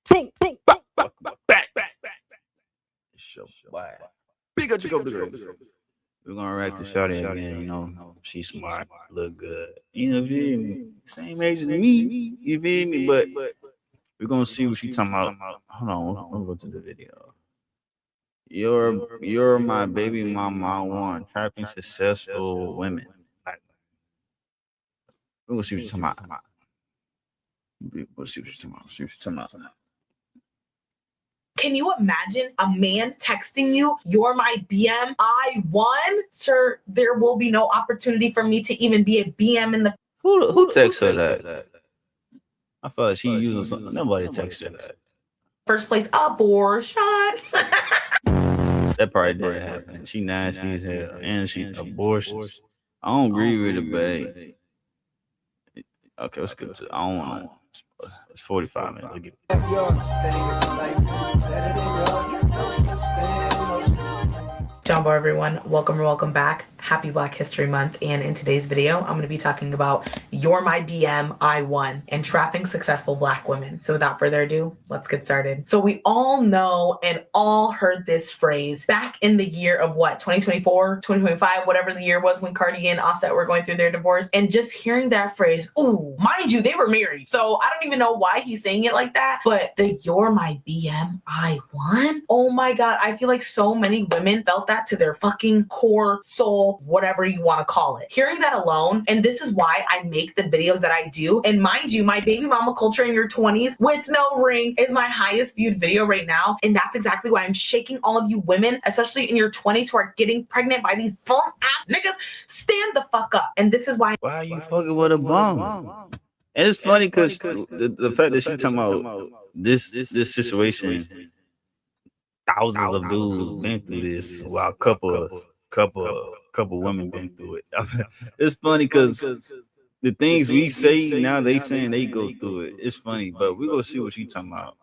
Boom, boom, back, back. It's your boy. Big up Fgkobi. We're gonna react to Shawty again. You know, she's smart, look good. You know, feel me? Same age as me. You feel me? But we're gonna see what she talking about. Hold on, we'll go to the video. You're my baby mama. I want trapping successful women. Like, we're gonna see what she's talking about. We'll see what she's talking about. Can you imagine a man texting you, "You're my BM, I won"? Sir, there will be no opportunity for me to even be a BM in the... Who texts her that? I feel like she using something. Nobody texts her that. First place, abortion. That probably didn't happen. She nasty as hell. And she abortions. I don't agree with it, but okay, let's get to it. I don't want to. It's 45 minutes. Look at Jumbo, everyone. Welcome back. Happy Black History Month. And in today's video, I'm going to be talking about "You're my BM, I won" and trapping successful Black women. So without further ado, let's get started. So we all know and all heard this phrase back in the year of what, 2024, 2025, whatever the year was when Cardi and Offset were going through their divorce. And just hearing that phrase, ooh, mind you, they were married. So I don't even know why he's saying it like that. But the "You're my BM, I won." Oh my God. I feel like so many women felt that to their fucking core soul, whatever you want to call it. Hearing that alone, and this is why I make the videos that I do. And mind you, my baby mama culture in your 20s with no ring is my highest viewed video right now. And that's exactly why I'm shaking all of you women, especially in your 20s, who are getting pregnant by these bum ass niggas. Stand the fuck up. And this is why are you fucking with a bum? And it's funny because the fact that she talking about this situation, thousands of dudes been through this, while a couple women been through it. It's funny because the things we say now, they saying they go through it. It's funny, but we gonna see what she talking about.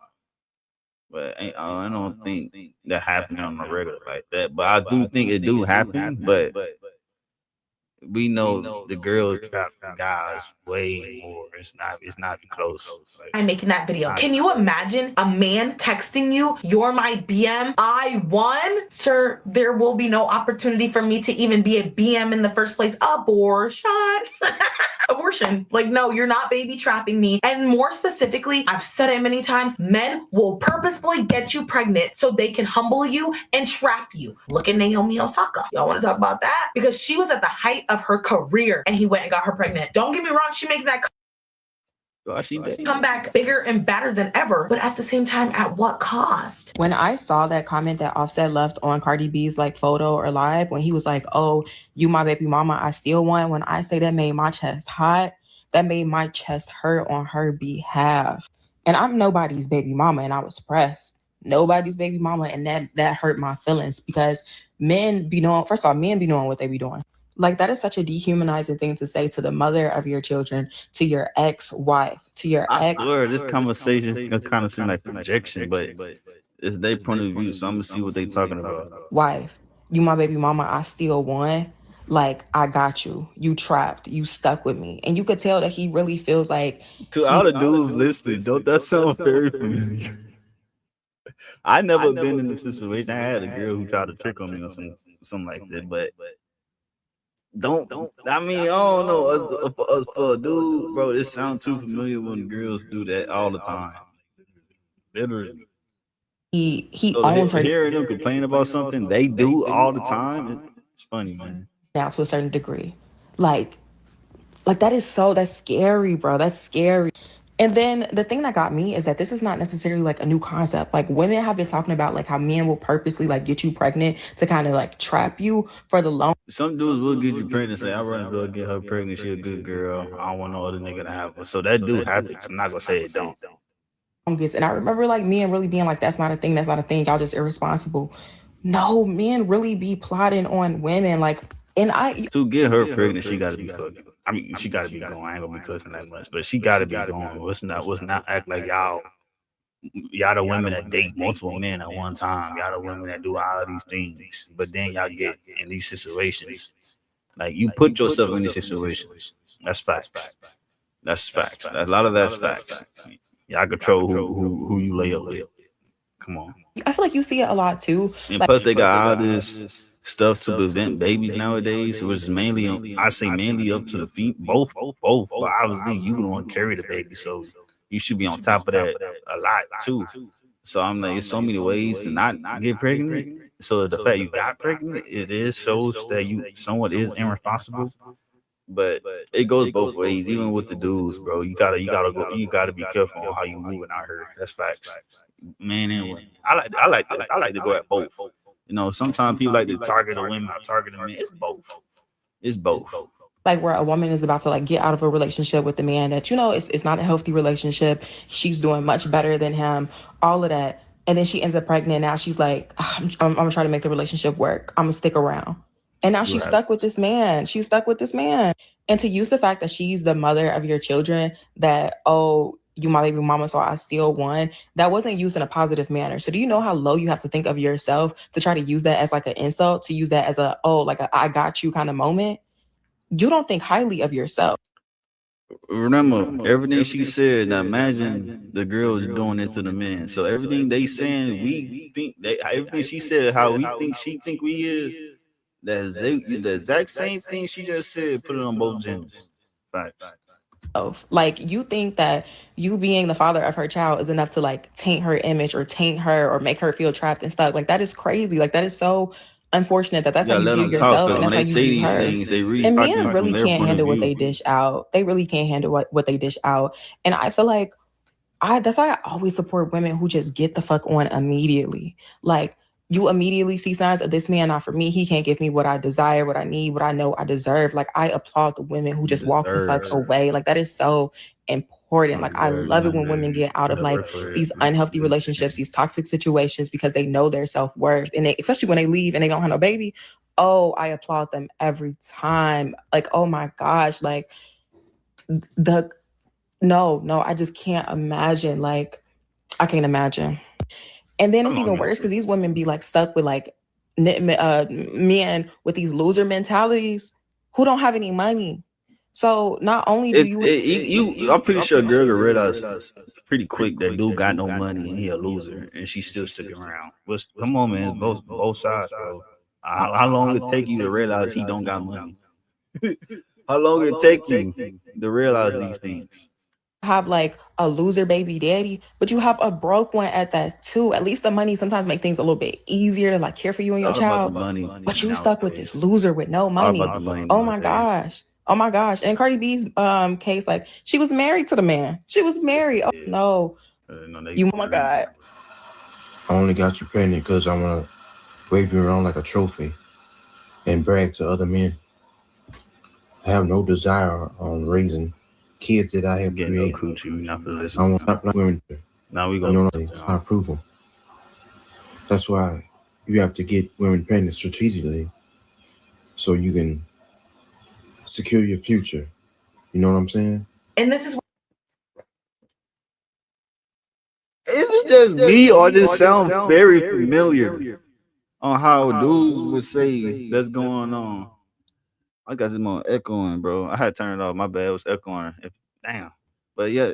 But I don't think that happened on the regular like that. But I do think it do happen. But we know the girl trap guys way more. It's not close. Like, I'm making that video. Can you imagine a man texting you, "You're my BM, I won"? Sir, there will be no opportunity for me to even be a BM in the first place. Abortion. Abortion. Like, no, you're not baby trapping me. And more specifically, I've said it many times, men will purposefully get you pregnant so they can humble you and trap you. Look at Naomi Osaka. Y'all want to talk about that? Because she was at the height of her career and he went and got her pregnant. Don't get me wrong, she makes that come back bigger and badder than ever, but at the same time, at what cost? When I saw that comment that Offset left on Cardi B's like photo or live, when he was like, "Oh, you my baby mama, I still won," when I say that made my chest hot, that made my chest hurt on her behalf. And I'm nobody's baby mama, and I was pressed. Nobody's baby mama, and that hurt my feelings because men be knowing, first of all, men be knowing what they be doing. Like, that is such a dehumanizing thing to say to the mother of your children, to your ex-wife, to your ex. I swear, this conversation can kind of seem like projection, but it's their point of view, so I'm gonna see what they talking about. Wife, you my baby mama, I still won. Like, I got you. You trapped. You stuck with me. And you could tell that he really feels like... To all the dudes listening, don't that sound very familiar? I never been in this situation. I had a girl who tried to trick on me or something like that, but... Don't I mean, I don't know. For a dude, bro, this sounds too familiar when girls do that all the time. Literally. He so owns her. Hearing them complain about something they do all the time, it's funny, man. Now to a certain degree. Like that's scary, bro. That's scary. And then the thing that got me is that this is not necessarily like a new concept. Like, women have been talking about like how men will purposely like get you pregnant to kind of like trap you for the long. Some dudes will get you pregnant and say, "I rather go get her pregnant. She a good girl. I don't want no other nigga to have her." So that do happen. I'm not gonna say it don't. And I remember like men really being like, "That's not a thing. That's not a thing. Y'all just irresponsible." No, men really be plotting on women. Like, and to get her pregnant, she gotta be fucking. I mean, she gotta be going. I ain't gonna be cussing that much, but she gotta be going. Let's not act like y'all the women that date multiple men at one time. Y'all the women that do all of these things, but then y'all get in these situations. Like, you put yourself in these situations. That's facts. That's facts. A lot of that's facts. Yeah, I control who you lay up with. Come on. I feel like you see it a lot too. And plus, they got all this stuff to prevent babies nowadays, which is mainly, I say mainly up to the feet, both. But obviously, you don't want to carry the baby, so you should be on top of that a lot too. So I'm like, there's so many ways to not get pregnant. So the fact you got pregnant, it is shows that you somewhat is irresponsible. But it goes both ways, even with the dudes, bro. You gotta be careful on how you moving out here. That's facts. Man and women. I like to go at both. You know, sometimes people like to target the women, I target the men. It's both. It's both. Like where a woman is about to like get out of a relationship with the man that, you know, it's not a healthy relationship. She's doing much better than him, all of that. And then she ends up pregnant. Now she's like, I'm gonna try to make the relationship work. I'm gonna stick around. And now she's stuck with this man. She's stuck with this man. And to use the fact that she's the mother of your children, that, oh, you my baby mama, so I still won, that wasn't used in a positive manner. So do you know how low you have to think of yourself to try to use that as like an insult, to use that as a, oh, like a I got you kind of moment? You don't think highly of yourself. Remember, everything she said, now imagine the girls doing it to the men. So everything they saying, we think, everything she said, how we think she think we is, the exact same thing she just said, put it on both genders. Facts. Like, you think that you being the father of her child is enough to like taint her image or taint her or make her feel trapped and stuck. Like, that is crazy. Like, that is so unfortunate that that's how you view yourself and that's how you view her. And men really can't handle what they dish out. They really can't handle what they dish out. And I feel like that's why I always support women who just get the fuck on immediately. Like, you immediately see signs of this man not for me. He can't give me what I desire, what I need, what I know I deserve. Like, I applaud the women who just walk the fuck away. Like, that is so important. Like, I love it when women get out of like these unhealthy relationships, these toxic situations, because they know their self-worth. And especially when they leave and they don't have no baby. Oh, I applaud them every time. Like, oh my gosh, like no, I just can't imagine. Like, I can't imagine. And then it's even worse because these women be like stuck with like men with these loser mentalities who don't have any money. So not only do I'm pretty sure a girl will realize pretty quick that dude got no money and he a loser and she still sticking around. Come on, man, both sides, bro. How long it take you to realize he don't got money? How long it take you to realize these things? Have like a loser baby daddy, but you have a broke one at that too. At least the money sometimes make things a little bit easier to like care for you and your child. But you stuck with this loser with no money. Oh my gosh. Oh my gosh. And Cardi B's case, like, she was married to the man. She was married. Oh no. Oh my God. I only got you pregnant because I want to wave you around like a trophy and brag to other men. I have no desire on raising kids that I have created. I want not women. Now we gonna not approval. That's why you have to get women pregnant strategically, so you can secure your future. You know what I'm saying? And this is. Is it just me or this sound very familiar on how dudes would say that's going on? I got this on echoing, bro. I had to turn it off. My bad. It was echoing. Damn. But yeah,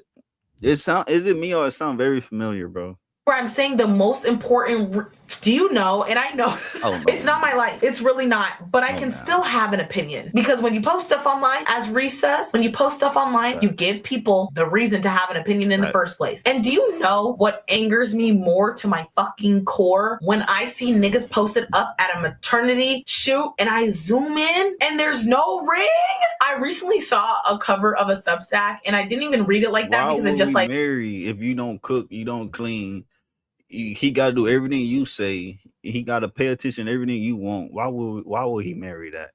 is it me or it sound very familiar, bro? Where I'm saying the most important, do you know, and I know it's not my life, it's really not, but I can still have an opinion, because when you post stuff online, as Reese says, when you post stuff online, you give people the reason to have an opinion in the first place. And do you know what angers me more to my fucking core? When I see niggas posted up at a maternity shoot and I zoom in and there's no ring. I recently saw a cover of a Substack and I didn't even read it like that because it just like, marry if you don't cook, you don't clean. He got to do everything you say. He got to pay attention to everything you want. Why would he marry that?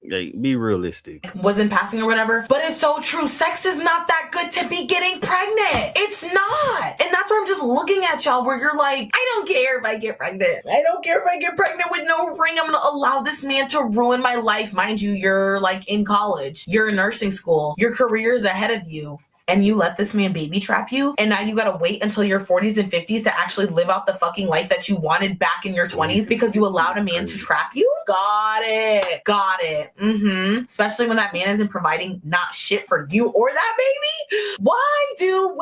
Like, be realistic. Wasn't passing or whatever, but it's so true. Sex is not that good to be getting pregnant. It's not. And that's where I'm just looking at y'all where you're like, I don't care if I get pregnant. I don't care if I get pregnant with no ring. I'm going to allow this man to ruin my life. Mind you, you're like in college. You're in nursing school. Your career is ahead of you. And you let this man baby trap you, and now you gotta wait until your 40s and 50s to actually live out the fucking life that you wanted back in your 20s because you allowed a man to trap you? Got it. Especially when that man isn't providing not shit for you or that baby. Why?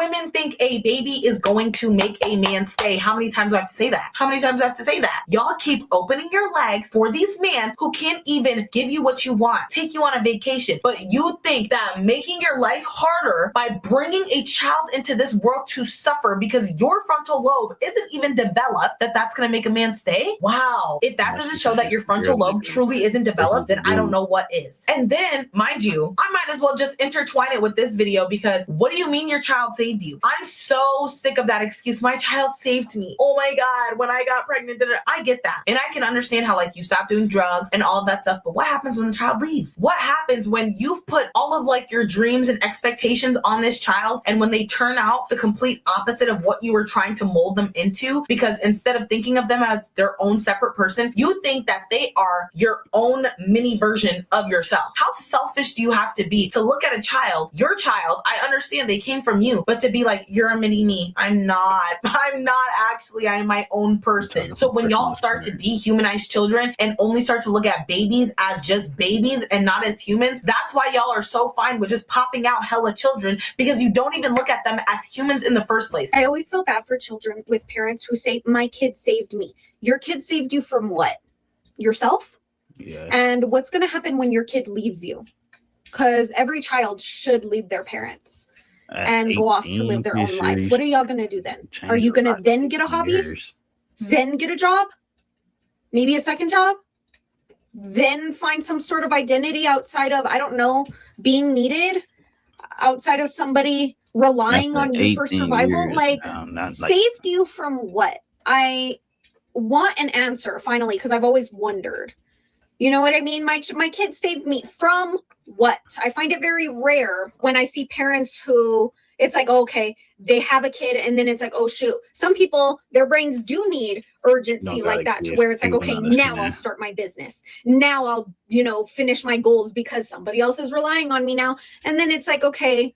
women think a baby is going to make a man stay. How many times do I have to say that? How many times do I have to say that? Y'all keep opening your legs for these men who can't even give you what you want, take you on a vacation, but you think that making your life harder by bringing a child into this world to suffer because your frontal lobe isn't even developed, that's going to make a man stay? Wow. If that doesn't show that your frontal lobe truly isn't developed, then I don't know what is. And then, mind you, I might as well just intertwine it with this video, because what do you mean your child saved you? I'm so sick of that excuse. My child saved me. Oh my God, when I got pregnant, I get that. And I can understand how like you stop doing drugs and all of that stuff, but what happens when the child leaves? What happens when you've put all of like your dreams and expectations on this child, and when they turn out the complete opposite of what you were trying to mold them into? Because instead of thinking of them as their own separate person, you think that they are your own mini version of yourself. How selfish do you have to be to look at a child, your child? I understand they came from you, but to be like, you're a mini me. I'm not actually, I'm my own person. So when y'all start to dehumanize children and only start to look at babies as just babies and not as humans, that's why y'all are so fine with just popping out hella children, because you don't even look at them as humans in the first place. I always feel bad for children with parents who say, my kid saved me. Your kid saved you from what? Yourself? Yeah. And what's going to happen when your kid leaves you? Because every child should leave their parents and go off to live their own lives. What are y'all going to do then? Are you going to then get a hobby? Then get a job? Maybe a second job? Then find some sort of identity outside of, I don't know, being needed? Outside of somebody relying on you for survival? Like, saved you from what? I want an answer finally, because I've always wondered. You know what I mean? My kid saved me from what? I find it very rare when I see parents who, it's like, okay, they have a kid and then it's like, oh shoot. Some people, their brains do need urgency like that, to where it's like, okay, now I'll start my business. Now I'll, finish my goals because somebody else is relying on me now. And then it's like, okay,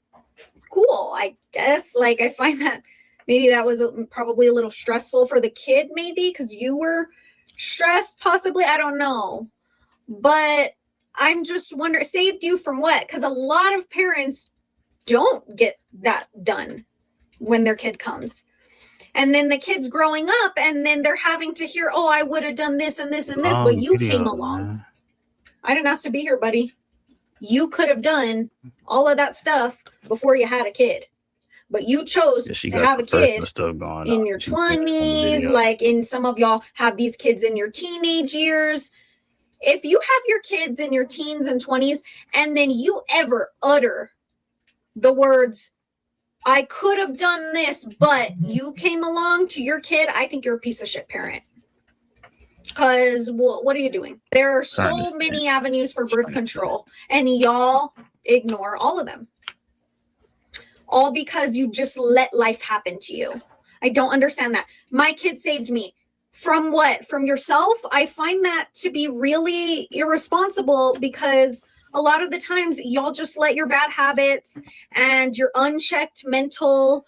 cool. I guess, like, I find that maybe that was probably a little stressful for the kid, maybe because you were stressed, possibly. I don't know. But I'm just wondering, saved you from what? Because a lot of parents don't get that done when their kid comes. And then the kid's growing up and then they're having to hear, oh, I would have done this and this and this, but you came along. Man. I didn't ask to be here, buddy. You could have done all of that stuff before you had a kid. But you chose to have a kid in your 20s, like in some of y'all have these kids in your teenage years. If you have your kids in your teens and 20s, and then you ever utter the words, I could have done this, but you came along to your kid, I think you're a piece of shit parent. Because what are you doing? There are so many avenues for birth control, and y'all ignore all of them. All because you just let life happen to you. I don't understand that. My kid saved me. From what? From yourself? I find that to be really irresponsible, because a lot of the times y'all just let your bad habits and your unchecked mental,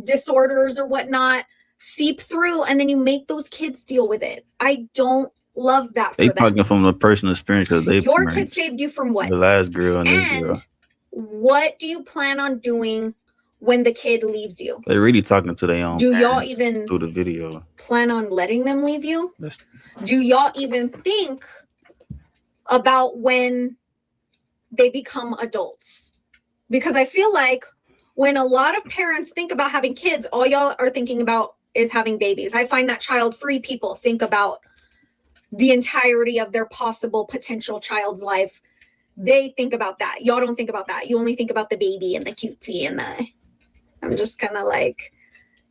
disorders or whatnot seep through, and then you make those kids deal with it. I don't love that for them. They talking from a personal experience, because your kid saved you from what? The last girl and this girl. What do you plan on doing when the kid leaves you? They're really talking to their own. Do y'all even through the video plan on letting them leave you? Do y'all even think about when they become adults? Because I feel like when a lot of parents think about having kids, all y'all are thinking about is having babies. I find that child-free people think about the entirety of their possible potential child's life. They think about that. Y'all don't think about that. You only think about the baby and the cutesy and the... I'm just kind of like,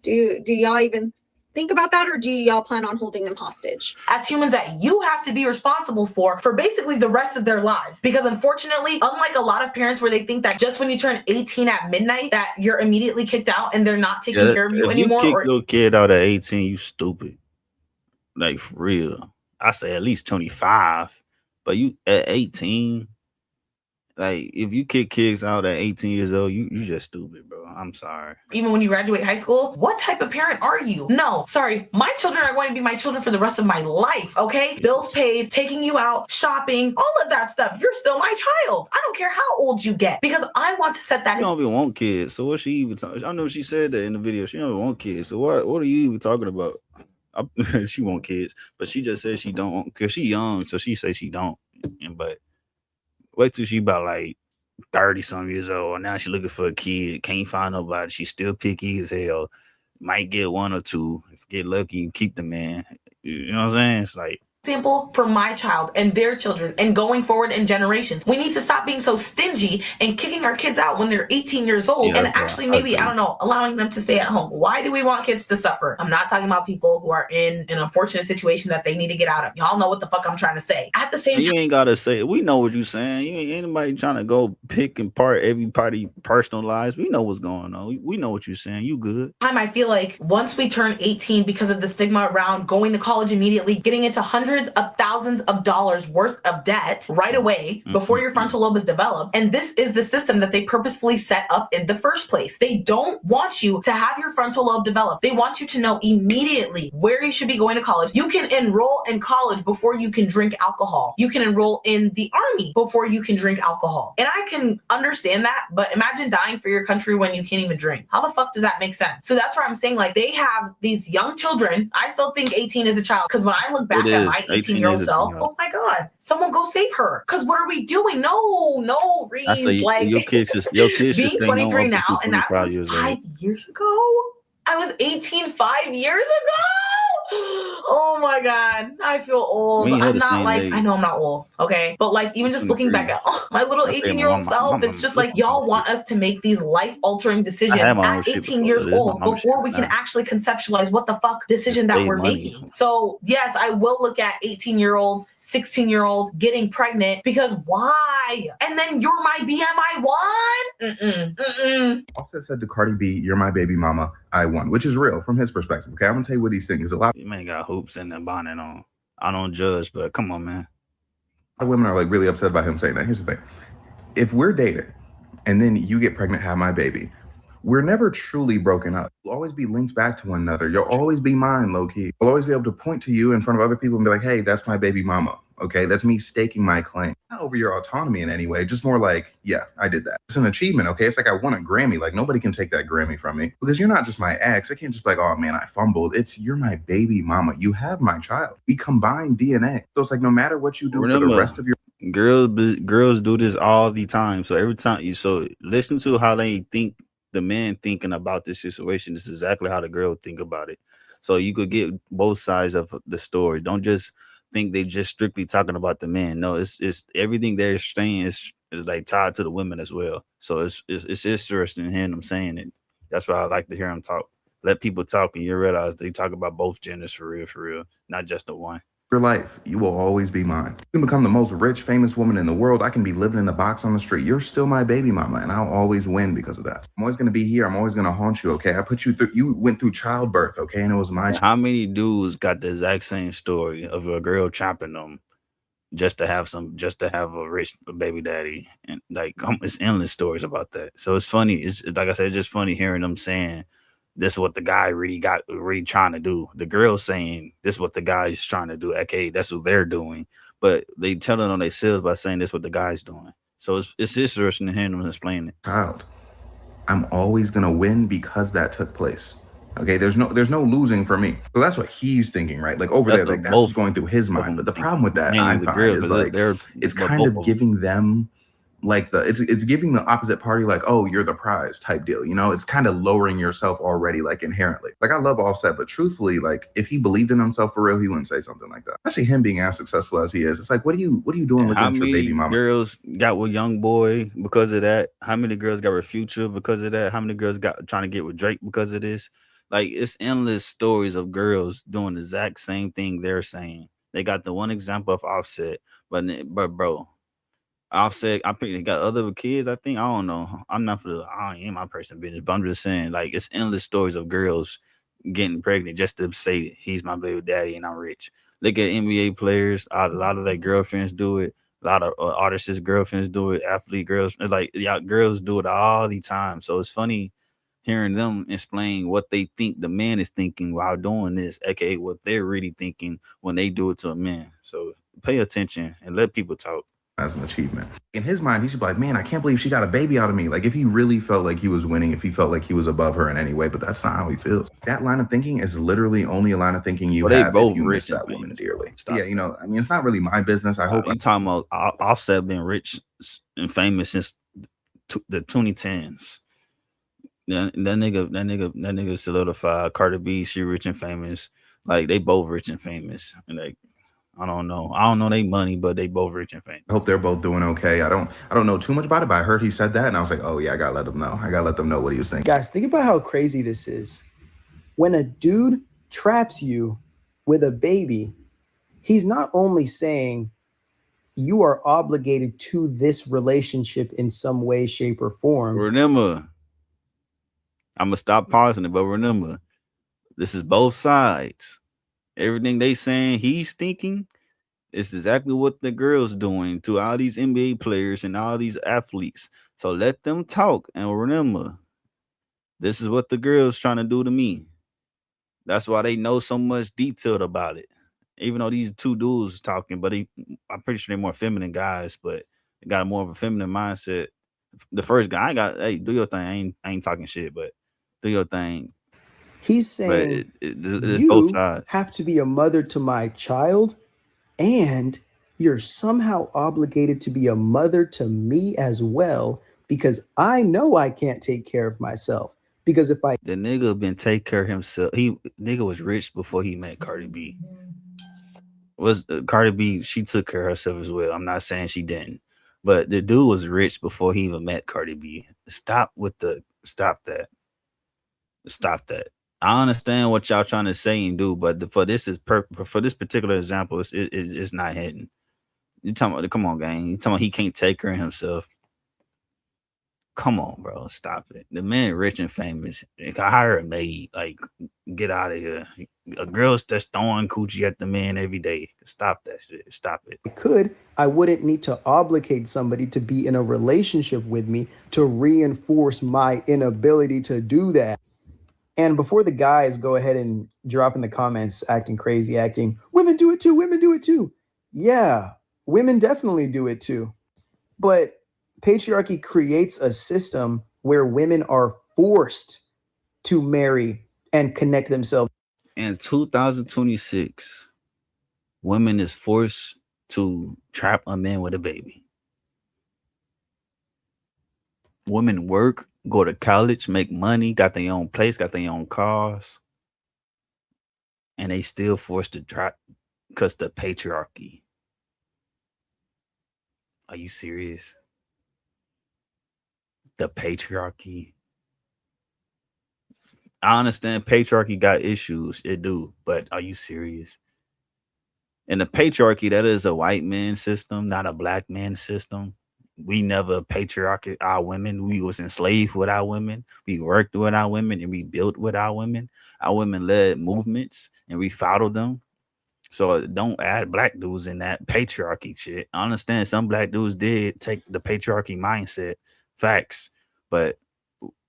do y'all even think about that, or do y'all plan on holding them hostage? As humans that you have to be responsible for basically the rest of their lives. Because unfortunately, unlike a lot of parents where they think that just when you turn 18 at midnight that you're immediately kicked out and they're not taking care of you anymore. If you kick your kid out at 18, you stupid. Like, for real. I say at least 25. But you at 18, like, if you kick kids out at 18 years old, you just stupid, bro. I'm sorry. Even when you graduate high school, what type of parent are you? No, sorry, my children are going to be my children for the rest of my life, okay? Bills paid, taking you out, shopping, all of that stuff. You're still my child. I don't care how old you get because I want to set that. You don't even want kids. So what she even talking? I know she said that in the video. She don't even want kids. So what are you even talking about? She want kids, but she just said she don't want because she young. So she say she don't. But wait till she about like 30 some years old, and now she looking for a kid. Can't find nobody. She's still picky as hell. Might get one or two. If you get lucky, you keep the man. You know what I'm saying? It's like example for my child and their children and going forward in generations. We need to stop being so stingy and kicking our kids out when they're 18 years old and actually maybe, I don't know, allowing them to stay at home. Why do we want kids to suffer? I'm not talking about people who are in an unfortunate situation that they need to get out of. Y'all know what the fuck I'm trying to say. At the same time, you ain't gotta say it. We know what you're saying. You ain't anybody trying to go pick and part everybody personal lives. We know what's going on. We know what you're saying. You good. I feel like once we turn 18 because of the stigma around going to college immediately, getting into hundreds of thousands of dollars worth of debt right away before your frontal lobe is developed. And this is the system that they purposefully set up in the first place. They don't want you to have your frontal lobe developed. They want you to know immediately where you should be going to college. You can enroll in college before you can drink alcohol. You can enroll in the army before you can drink alcohol. And I can understand that, but imagine dying for your country when you can't even drink. How the fuck does that make sense? So that's where I'm saying, like, they have these young children. I still think 18 is a child because when I look back at my 18-year-old self, oh my God, someone go save her. Because what are we doing? No, Reese. I say like your kids being 23 now, and that was 5 years ago. I was 18 5 years ago. Oh my God, I feel old. I'm not like, I know I'm not old, okay? But like, even just looking back at my little 18-year-old self, it's just like, y'all want us to make these life-altering decisions at 18 years old before we can actually conceptualize what the fuck decision that we're making. So yes, I will look at 18-year-olds, 16-year-olds getting pregnant because why? And then you're my BMI one? Offset said to Cardi B, "You're my baby mama, I won," which is real from his perspective. Okay, I'm gonna tell you what he's saying. Is a lot. You man got hoops and a bonnet on. I don't judge, but come on, man. A lot of women are like really upset about him saying that. Here's the thing: if we're dating, and then you get pregnant, have my baby, we're never truly broken up. We'll always be linked back to one another. You'll always be mine, low key. I'll always be able to point to you in front of other people and be like, "Hey, that's my baby mama." Okay, that's me staking my claim. Not over your autonomy in any way, just more like, yeah, I did that. It's an achievement, okay? It's like I won a Grammy. Like, nobody can take that Grammy from me because you're not just my ex. I can't just be like, oh man, I fumbled. You're my baby mama. You have my child. We combine DNA. So it's like, no matter what you do for the rest of your girls do this all the time. So every time listen to how they think, the men thinking about this situation. This is exactly how the girl think about it. So you could get both sides of the story. Don't just think they just strictly talking about the men. No, it's everything they're saying is like tied to the women as well. So it's interesting hearing them saying it. That's why I like to hear them talk. Let people talk, and you realize they talk about both genders for real, not just the one. Your life, you will always be mine. You can become the most rich, famous woman in the world. I can be living in the box on the street. You're still my baby mama, and I'll always win because of that. I'm always going to be here. I'm always going to haunt you, okay? I put you through, you went through childbirth, okay? And it was my... How many dudes got the exact same story of a girl trapping them just to have a rich baby daddy? And like, it's endless stories about that. So it's funny. It's like I said, it's just funny hearing them saying, this is what the guy really trying to do. The girl saying this is what the guy is trying to do. Okay, that's what they're doing. But they telling on themselves by saying this is what the guy's doing. So it's interesting to hear them explain it. Child, I'm always gonna win because that took place. Okay, there's no losing for me. So that's what he's thinking, right? Like over there, like that's what's going through his mind. But the problem with that, I find, is like it's kind of giving them like it's giving the opposite party like, oh, you're the prize type deal. You know, it's kind of lowering yourself already, like inherently. Like I love Offset, but truthfully, like if he believed in himself for real, he wouldn't say something like that. Especially him being as successful as he is. It's like, what are you doing looking at your baby mama? How many girls got with Young Boy because of that? How many girls got with Future because of that? How many girls got trying to get with Drake because of this? Like, it's endless stories of girls doing the exact same thing they're saying. They got the one example of Offset, but bro, Offset, I think they got other kids. I think, I don't know. I ain't my personal business, but I'm just saying, like, it's endless stories of girls getting pregnant just to say he's my baby daddy and I'm rich. Look at NBA players. A lot of their girlfriends do it. A lot of artists' girlfriends do it. Athlete girls, it's like, yeah, girls do it all the time. So it's funny hearing them explain what they think the man is thinking while doing this, aka what they're really thinking when they do it to a man. So pay attention and let people talk. As an achievement. In his mind, he should be like, man, I can't believe she got a baby out of me. Like, if he really felt like he was winning, if he felt like he was above her in any way, but that's not how he feels. That line of thinking is literally only a line of thinking you have if you miss that woman dearly. Yeah, you know, I mean, it's not really my business. I hope you talking about Offset been rich and famous since the 2010s. That nigga solidified. Cardi B, she rich and famous. Like, they both rich and famous. And like, I don't know they money, but they both rich and famous. I hope they're both doing okay. I don't know too much about it, but I heard he said that, and I was like, oh yeah, I gotta let them know. I gotta let them know what he was thinking. Guys, think about how crazy this is. When a dude traps you with a baby, he's not only saying you are obligated to this relationship in some way, shape, or form. Remember, I'm gonna stop pausing it, but remember, this is both sides. Everything they saying he's thinking is exactly what the girl's doing to all these NBA players and all these athletes. So let them talk. And remember, this is what the girl's trying to do to me. That's why they know so much detail about it. Even though these two dudes talking, but I'm pretty sure they're more feminine guys, but they got more of a feminine mindset. The first guy, hey, do your thing. I ain't talking shit, but do your thing. He's saying you have to be a mother to my child, and you're somehow obligated to be a mother to me as well, because I know I can't take care of myself. Because the nigga been take care of himself. Nigga was rich before he met Cardi B. Cardi B, she took care of herself as well. I'm not saying she didn't, but the dude was rich before he even met Cardi B. Stop that. I understand what y'all trying to say and do, but for this particular example, it's not hitting. You talking about, come on, gang. You talking about he can't take care of himself. Come on, bro. Stop it. The man rich and famous. If I hire a maid, like, get out of here. A girl's just throwing coochie at the man every day. Stop that shit. Stop it. I wouldn't need to obligate somebody to be in a relationship with me to reinforce my inability to do that. And before the guys go ahead and drop in the comments acting crazy, women do it too. Yeah, women definitely do it too. But patriarchy creates a system where women are forced to marry and connect themselves. In 2026, women is forced to trap a man with a baby. Women work, go to college, make money, got their own place, got their own cars, and they still forced to trap because the patriarchy. Are you serious? The patriarchy. I understand patriarchy got issues, it do, but are you serious? In the patriarchy, that is a white man system, not a black man system. We never patriarchy our women. We was enslaved with our women. We worked with our women and we built with our women. Our women led movements and we followed them. So don't add black dudes in that patriarchy shit. I understand some black dudes did take the patriarchy mindset, facts, but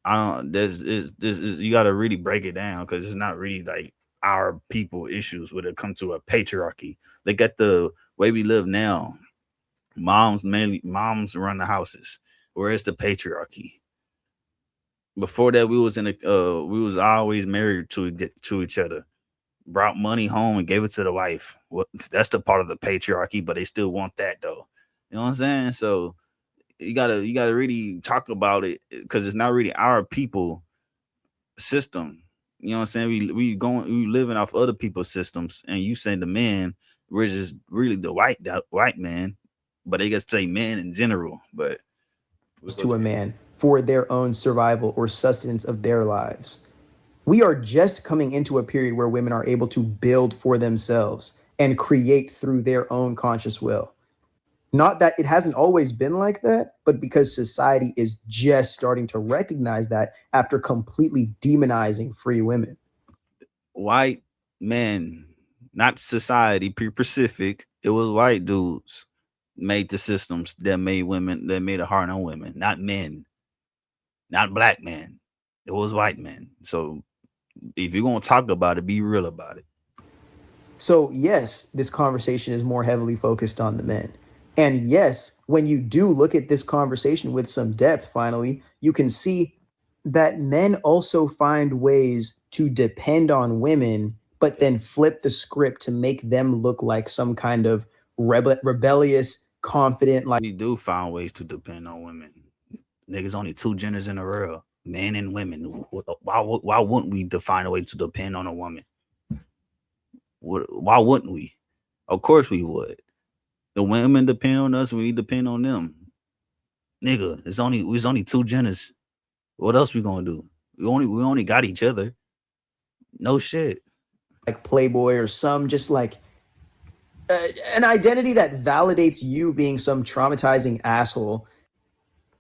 I don't. You got to really break it down because it's not really like our people issues when it comes to a patriarchy. They got the way we live now. Moms run the houses. Where's the patriarchy? Before that, we was always married to each other. Brought money home and gave it to the wife. Well, that's the part of the patriarchy, but they still want that though. You know what I'm saying? So you gotta really talk about it because it's not really our people system. You know what I'm saying? We living off other people's systems, and you saying the man, we're just really the white man, but they just say man in general. But to a man for their own survival or sustenance of their lives. We are just coming into a period where women are able to build for themselves and create through their own conscious will. Not that it hasn't always been like that, but because society is just starting to recognize that after completely demonizing free women. White men, not society, pre-Pacific, it was white dudes made the systems that made women, that made it hard on women, not men, not black men. It was white men. So if you're gonna talk about it, be real about it. So yes, this conversation is more heavily focused on the men. And yes, when you do look at this conversation with some depth, finally, you can see that men also find ways to depend on women, but then flip the script to make them look like some kind of rebellious, confident, like We do find ways to depend on women. Niggas only two genders in the world, men and women. Why wouldn't we define a way to depend on a woman? Why wouldn't we? Of course we would. The women depend on us, we depend on them. Nigga, it's only two genders. What else we gonna do? We only got each other. No shit. like Playboy or some just like an identity that validates you being some traumatizing asshole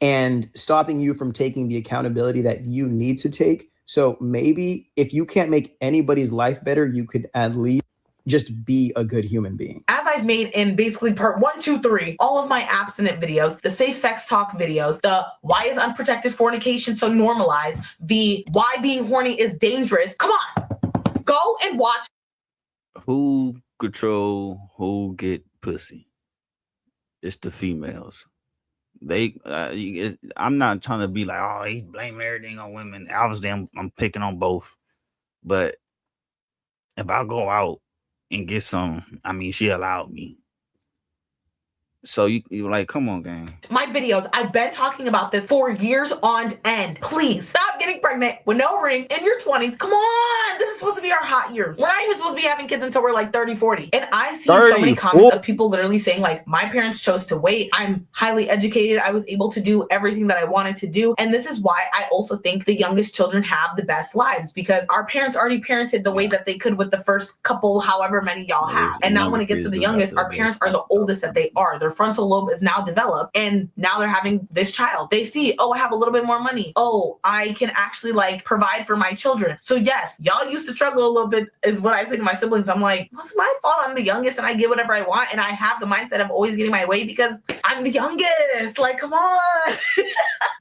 and stopping you from taking the accountability that you need to take. So maybe if you can't make anybody's life better, you could at least just be a good human being. As I've made in basically part 1, 2, 3, all of my abstinent videos, the safe sex talk videos, the why is unprotected fornication so normalized, the why being horny is dangerous. Come on, go and watch. Who control who get pussy? It's the females. I'm not trying to be like, oh, he's blaming everything on women. Obviously, I'm picking on both. But if I go out and get some, I mean, she allowed me. So you like, come on, gang. My videos, I've been talking about this for years on end. Please stop getting pregnant with no ring in your 20s. Come on. This is supposed to be our hot years. We're not even supposed to be having kids until we're like 30, 40. And I've seen so many comments of people literally saying like, my parents chose to wait. I'm highly educated. I was able to do everything that I wanted to do. And this is why I also think the youngest children have the best lives, because our parents already parented the way that they could with the first couple, however many y'all have. And now when it gets to the youngest, our parents are the oldest that they are. Their frontal lobe is now developed, and now they're having this child. They see, oh, I have a little bit more money. Oh, I can actually like provide for my children. So yes, y'all used to struggle a little bit, is what I say to my siblings. I'm like, what's my fault? I'm the youngest and I get whatever I want, and I have the mindset of always getting my way because I'm the youngest. Like, come on.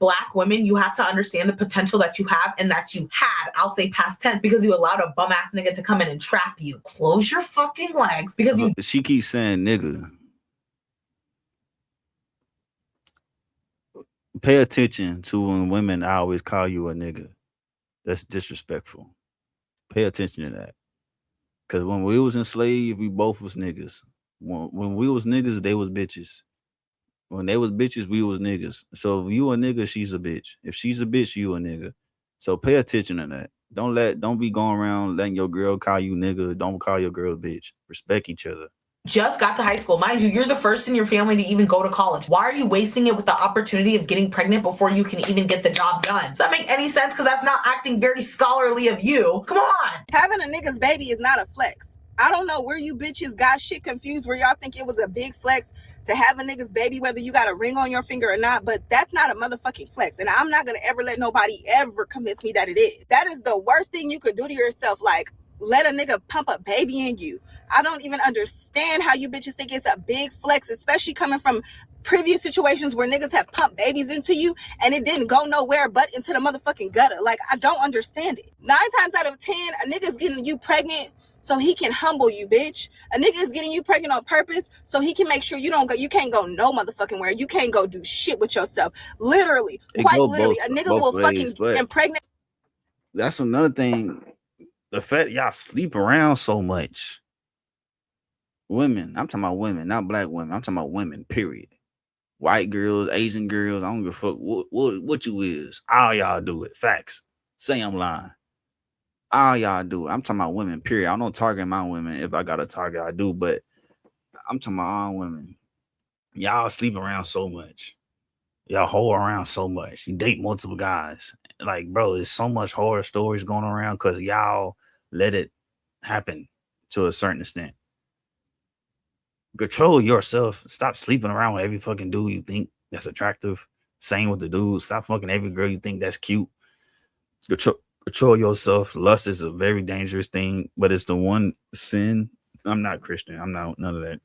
Black women, you have to understand the potential that you have and that you had. I'll say past tense, because you allowed a bum ass nigga to come in and trap you. Close your fucking legs, because you. She keeps saying nigga. Pay attention to when women always call you a nigga. That's disrespectful. Pay attention to that. Because when we was enslaved, we both was niggas. When we was niggas, they was bitches. When they was bitches, we was niggas. So if you a nigga, she's a bitch. If she's a bitch, you a nigga. So pay attention to that. Don't be going around letting your girl call you nigga. Don't call your girl bitch. Respect each other. Just got to high school. Mind you, you're the first in your family to even go to college. Why are you wasting it with the opportunity of getting pregnant before you can even get the job done? Does that make any sense? Because that's not acting very scholarly of you. Come on. Having a nigga's baby is not a flex. I don't know where you bitches got shit confused where y'all think it was a big flex to have a nigga's baby, whether you got a ring on your finger or not, but that's not a motherfucking flex. And I'm not going to ever let nobody ever convince me that it is. That is the worst thing you could do to yourself. Like, let a nigga pump a baby in you. I don't even understand how you bitches think it's a big flex, especially coming from previous situations where niggas have pumped babies into you and it didn't go nowhere but into the motherfucking gutter. Like, I don't understand it. 9 times out of 10, a nigga's getting you pregnant so he can humble you, bitch. A nigga is getting you pregnant on purpose so he can make sure you can't go no motherfucking where. You can't go do shit with yourself. Literally, quite literally, a nigga will fucking impregnate. That's another thing. The fact y'all sleep around so much. Women, I'm talking about women, not black women. I'm talking about women, period. White girls, Asian girls, I don't give a fuck what you is. All y'all do it. Facts. Say I'm lying. All y'all do it. I'm talking about women, period. I don't target my women. If I got a target, I do, but I'm talking about all women. Y'all sleep around so much. Y'all hold around so much. You date multiple guys. Like, bro, there's so much horror stories going around because y'all let it happen to a certain extent. Control yourself. Stop sleeping around with every fucking dude you think that's attractive. Same with the dudes. Stop fucking every girl you think that's cute. Control yourself. Lust is a very dangerous thing, but it's the one sin. I'm not Christian. I'm not none of that.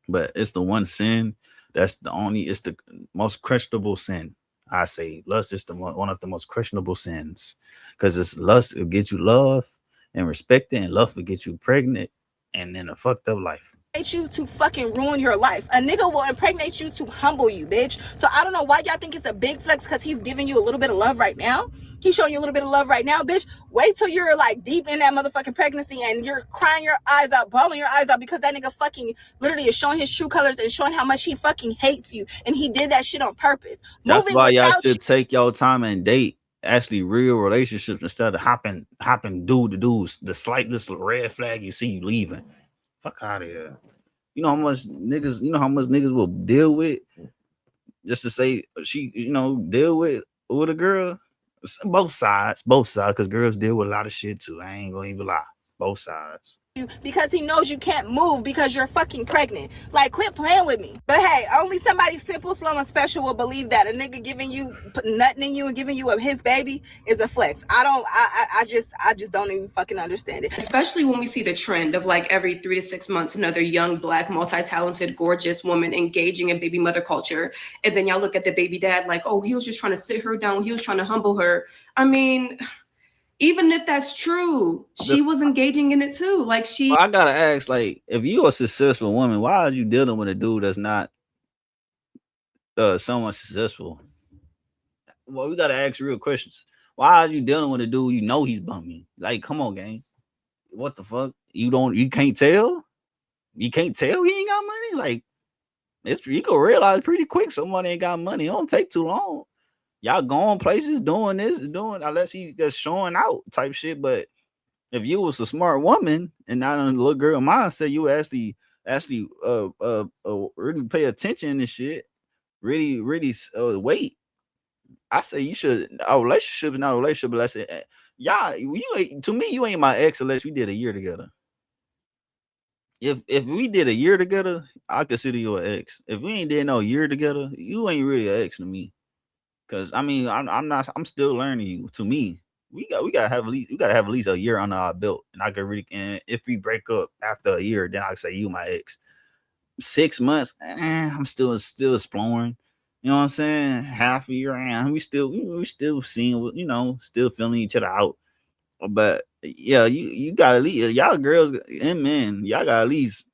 But it's the one sin it's the most questionable sin. I say lust is one of the most questionable sins, because it's lust will get you love and respect, and love will get you pregnant and in a fucked up life. You to fucking ruin your life. A nigga will impregnate you to humble you, bitch. So I don't know why y'all think it's a big flex because he's giving you a little bit of love right now. He's showing you a little bit of love right now, bitch. Wait till you're like deep in that motherfucking pregnancy and you're crying your eyes out, bawling your eyes out because that nigga fucking literally is showing his true colors and showing how much he fucking hates you. And he did that shit on purpose. That's why y'all should take your time and date actually real relationships instead of hopping dude to dudes. The slightest red flag you see, you leaving. Fuck out of here. You know how much niggas will deal with just to say she, deal with a girl. Both sides, because girls deal with a lot of shit too. I ain't gonna even lie. Both sides. Because he knows you can't move because you're fucking pregnant. Like, quit playing with me. But hey, only somebody simple, slow, and special will believe that a nigga giving you, nutting in you and giving you his baby is a flex. I just don't even fucking understand it. Especially when we see the trend of like every 3 to 6 months, another young, black, multi-talented, gorgeous woman engaging in baby mother culture. And then y'all look at the baby dad like, oh, he was just trying to sit her down. He was trying to humble her. I mean, even if that's true, she was engaging in it too. Like I gotta ask, like, if you're a successful woman, why are you dealing with a dude that's not someone successful? Well, we gotta ask real questions. Why are you dealing with a dude you know he's bumming? Like, come on, gang. What the fuck? You can't tell? You can't tell he ain't got money? Like, you can realize pretty quick someone ain't got money. It don't take too long. Y'all going places doing unless he just showing out type shit. But if you was a smart woman and not a little girl mindset, you actually really pay attention and shit. Really wait. I say you should. Our relationship is not a relationship, but I say, to me, you ain't my ex unless we did a year together. If we did a year together, I consider you an ex. If we ain't did no year together, you ain't really an ex to me. Cause I mean, I'm still learning you. To me, we gotta have at least a year under our belt, and I can really. And if we break up after a year, then I can say you my ex. 6 months, I'm still exploring. You know what I'm saying? Half a year, we still seeing, still feeling each other out. But yeah, you gotta at least, y'all girls and men, y'all gotta at least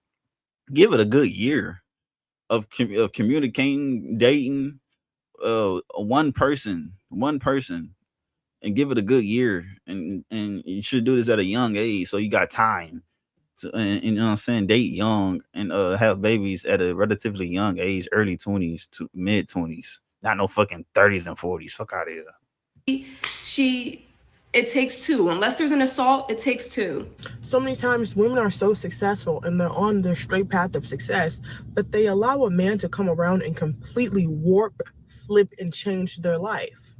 give it a good year of communicating, dating. One person, and give it a good year, and you should do this at a young age so you got time to, and you know what I'm saying, date young and have babies at a relatively young age, early 20s to mid 20s, not no fucking 30s and 40s. Fuck out of here. It takes two. Unless there's an assault, it takes two. So many times women are so successful and they're on their straight path of success, but they allow a man to come around and completely warp, flip, and change their life.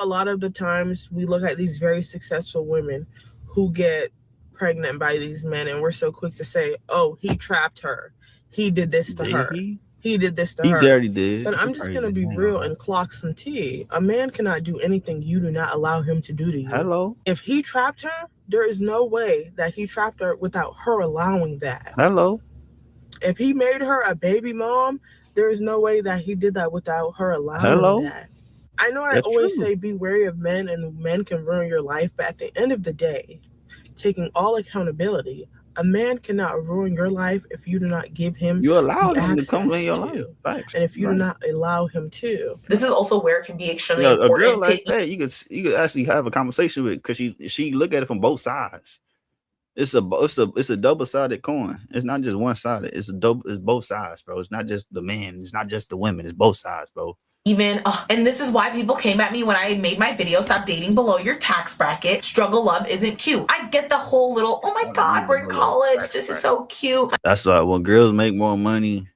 A lot of the times we look at these very successful women who get pregnant by these men and we're so quick to say, oh, he trapped her. He did this to her. He did this to her. He already did. But I'm just going to be real and clock some tea. A man cannot do anything you do not allow him to do to you. Hello. If he trapped her, there is no way that he trapped her without her allowing that. Hello. If he made her a baby mom, there is no way that he did that without her allowing that. I know I always say be wary of men and men can ruin your life, but at the end of the day, taking all accountability, a man cannot ruin your life if you do not give him you allow the him access to come in your life. Thanks. And if you do not allow him to. This is also where it can be extremely important. A girl like that, you could actually have a conversation with, because she look at it from both sides. It's a double-sided coin. It's not just one sided. It's both sides, bro. It's not just the men. It's not just the women. It's both sides, bro. And this is why people came at me when I made my video, stop dating below your tax bracket. Struggle love isn't cute. I get the whole little, oh my God, we're in college. This is so cute. That's why when girls make more money,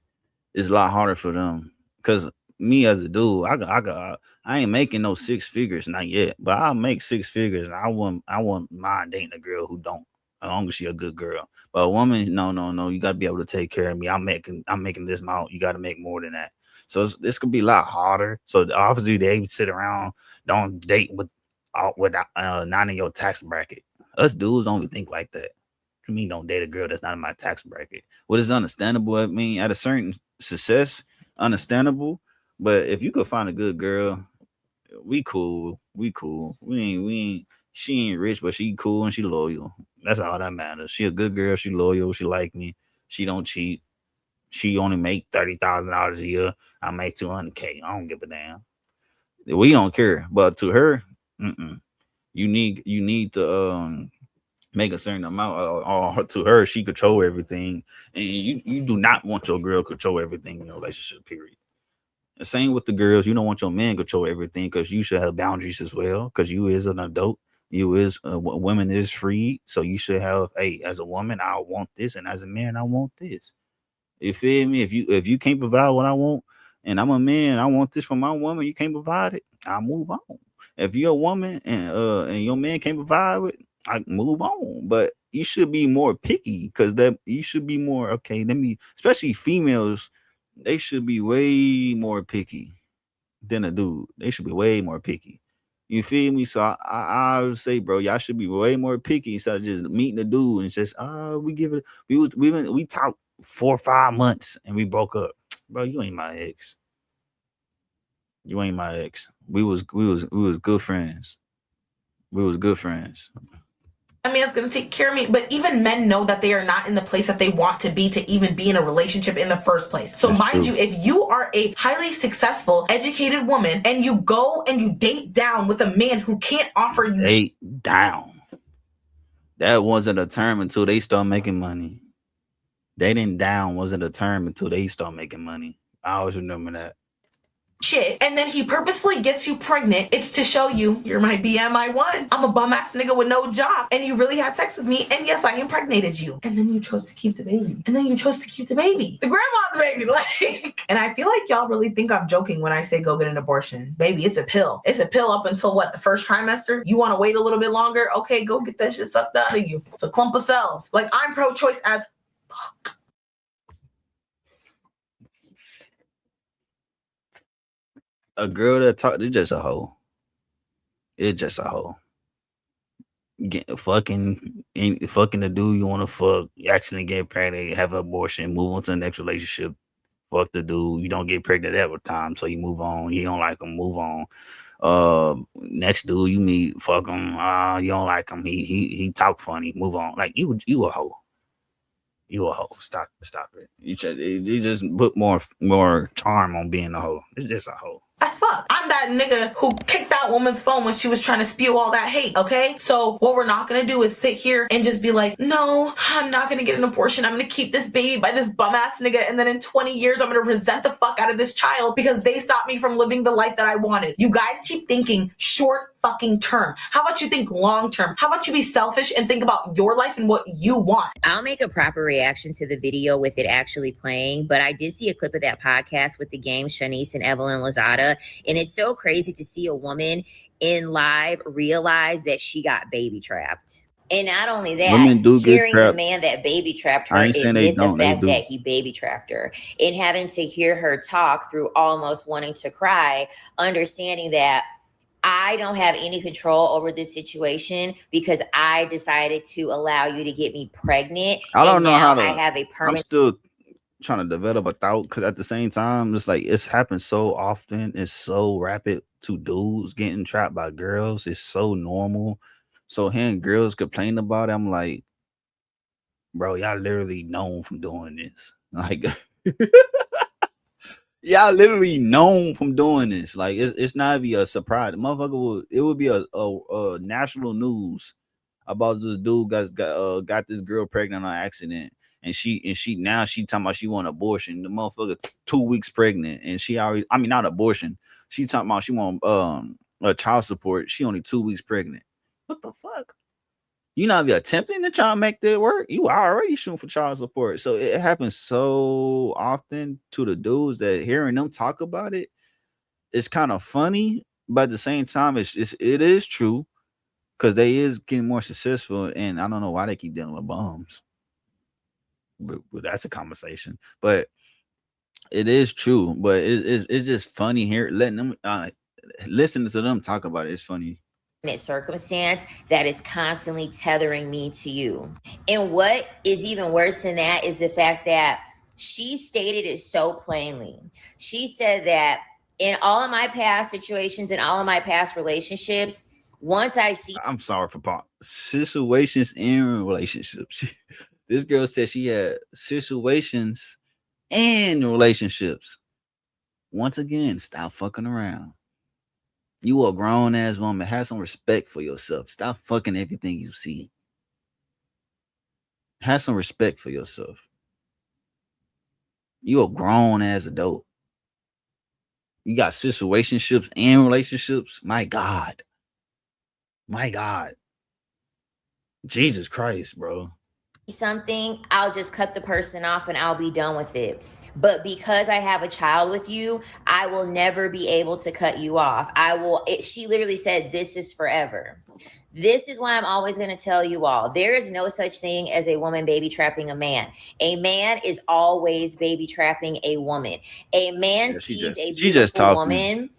it's a lot harder for them. Because me as a dude, I ain't making no 6 figures, not yet, but I'll make 6 figures. And I wouldn't mind dating a girl who don't, as long as she a good girl. But a woman, no, you got to be able to take care of me. I'm making this amount. You got to make more than that. So this could be a lot harder. So obviously they sit around, don't date with not in your tax bracket. Us dudes don't even think like that. To me, don't date a girl that's not in my tax bracket. What is understandable? I mean, at a certain success, understandable. But if you could find a good girl we cool. We cool. We ain't. She ain't rich, but she cool and she loyal. That's all that matters. She a good girl. She loyal. She like me. She don't cheat. She only make $30,000 a year. I make 200K. I don't give a damn. We don't care. But to her, you need to make a certain amount. To her, she control everything, and you do not want your girl control everything in your relationship. Period. The same with the girls. You don't want your man control everything because you should have boundaries as well. Because you is an adult. You is women is free, so you should have. Hey, as a woman, I want this, and as a man, I want this. You feel me? If you can't provide what I want, and I'm a man, I want this from my woman. You can't provide it. I move on. If you're a woman and your man can't provide it, I move on. But you should be more picky because that you should be more okay. Especially females, they should be way more picky than a dude. They should be way more picky. You feel me? So I would say, bro, y'all should be way more picky instead of just meeting a dude and just we give it we talked 4 or 5 months and we broke up. Bro, you ain't my ex. You ain't my ex. We was good friends. We was good friends. A man's gonna take care of me, but even men know that they are not in the place that they want to even be in a relationship in the first place. So That's mind true. you, if you are a highly successful, educated woman and you go and you date down with a man who can't offer you Date down. That wasn't a term until they start making money. Dating down wasn't a term until they start making money. I always remember that. shit, and then he purposefully gets you pregnant, it's to show you're my BMI1. I'm a bum ass nigga with no job, and you really had sex with me, and yes, I impregnated you. And then you chose to keep the baby. And then you chose to keep the baby. The grandma's the baby, like. And I feel like y'all really think I'm joking when I say go get an abortion. Baby, it's a pill. It's a pill up until what, the first trimester? You want to wait a little bit longer? Okay, go get that shit sucked out of you. It's a clump of cells. Like, I'm pro-choice as fuck. A girl that talk, it's just a hoe. It's just a hoe. Fucking the dude you want to fuck, you accidentally get pregnant, have an abortion, move on to the next relationship. Fuck the dude. You don't get pregnant every time, so you move on. You don't like him, move on. Next dude you meet, fuck him. You don't like him. He talk funny. Move on. Like you a hoe. You a hoe. Stop it. You just put more charm on being a hoe. It's just a hoe. As fuck. I'm that nigga who kicked that woman's phone when she was trying to spew all that hate, okay? So what we're not gonna do is sit here and just be like, no, I'm not gonna get an abortion. I'm gonna keep this baby by this bum ass nigga, and then in 20 years, I'm gonna resent the fuck out of this child because they stopped me from living the life that I wanted. You guys keep thinking short fucking term. How about you think long term? How about you be selfish and think about your life and what you want? I'll make a proper reaction to the video with it actually playing, but I did see a clip of that podcast with the game, Shanice and Evelyn Lozada, and it's so crazy to see a woman in live realize that she got baby trapped. And not only that, hearing the man that baby trapped her admit the fact that he baby trapped her, and having to hear her talk through almost wanting to cry, understanding that I don't have any control over this situation because I decided to allow you to get me pregnant. I don't know how to. I have a permanent. I'm still trying to develop a thought because at the same time, it's like it's happened so often. It's so rapid to dudes getting trapped by girls. It's so normal. So hearing girls complain about it, I'm like, bro, y'all literally known from doing this. Like, y'all literally known from doing this. Like, it's not be a surprise. The motherfucker would be a national news about this dude got this girl pregnant on accident, and she now she talking about she want abortion. The motherfucker 2 weeks pregnant, and she already, I mean, not abortion. She talking about she want a child support. She only 2 weeks pregnant. What the fuck? You not be attempting to try and make that work. You already shooting for child support. So it happens so often to the dudes that hearing them talk about it, it's kind of funny, but at the same time, it is true because they is getting more successful, and I don't know why they keep dealing with bums. But that's a conversation. But it is true. But it's just funny here letting them listening to them talk about it. It's funny. Circumstance that is constantly tethering me to you. And what is even worse than that is the fact that she stated it so plainly. She said that In all of my past situations and all of my past relationships, once I see, I'm sorry for situations in relationships. This girl said she had situations and relationships. Once again, stop fucking around. You a grown ass woman. Have some respect for yourself. Stop fucking everything you see. Have some respect for yourself. You a grown ass adult. You got situationships and relationships. My God. My God. Jesus Christ, bro. Something, I'll just cut the person off and I'll be done with it. But because I have a child with you, I will never be able to cut you off. She literally said, this is forever. This is why I'm always going to tell you all, there is no such thing as a woman baby trapping a man. A man is always baby trapping a woman. A man sees a beautiful woman.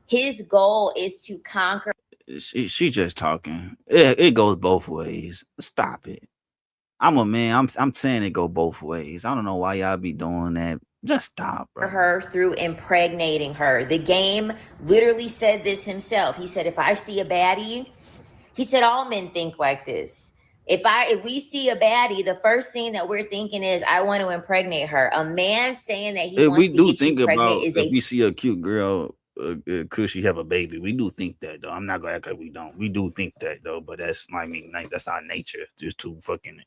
His goal is to conquer. She just talking. It goes both ways. Stop it. I'm a man. I'm saying it go both ways. I don't know why y'all be doing that. Just stop, bro. Her through impregnating her. The game literally said this himself. He said, if I see a baddie, he said, all men think like this. If we see a baddie, the first thing that we're thinking is, I want to impregnate her. A man saying that he wants to get you pregnant is if we see a cute girl, could she have a baby? We do think that, though. I'm not gonna act like we don't. We do think that, though. But that's, I mean, like, that's our nature, just to fucking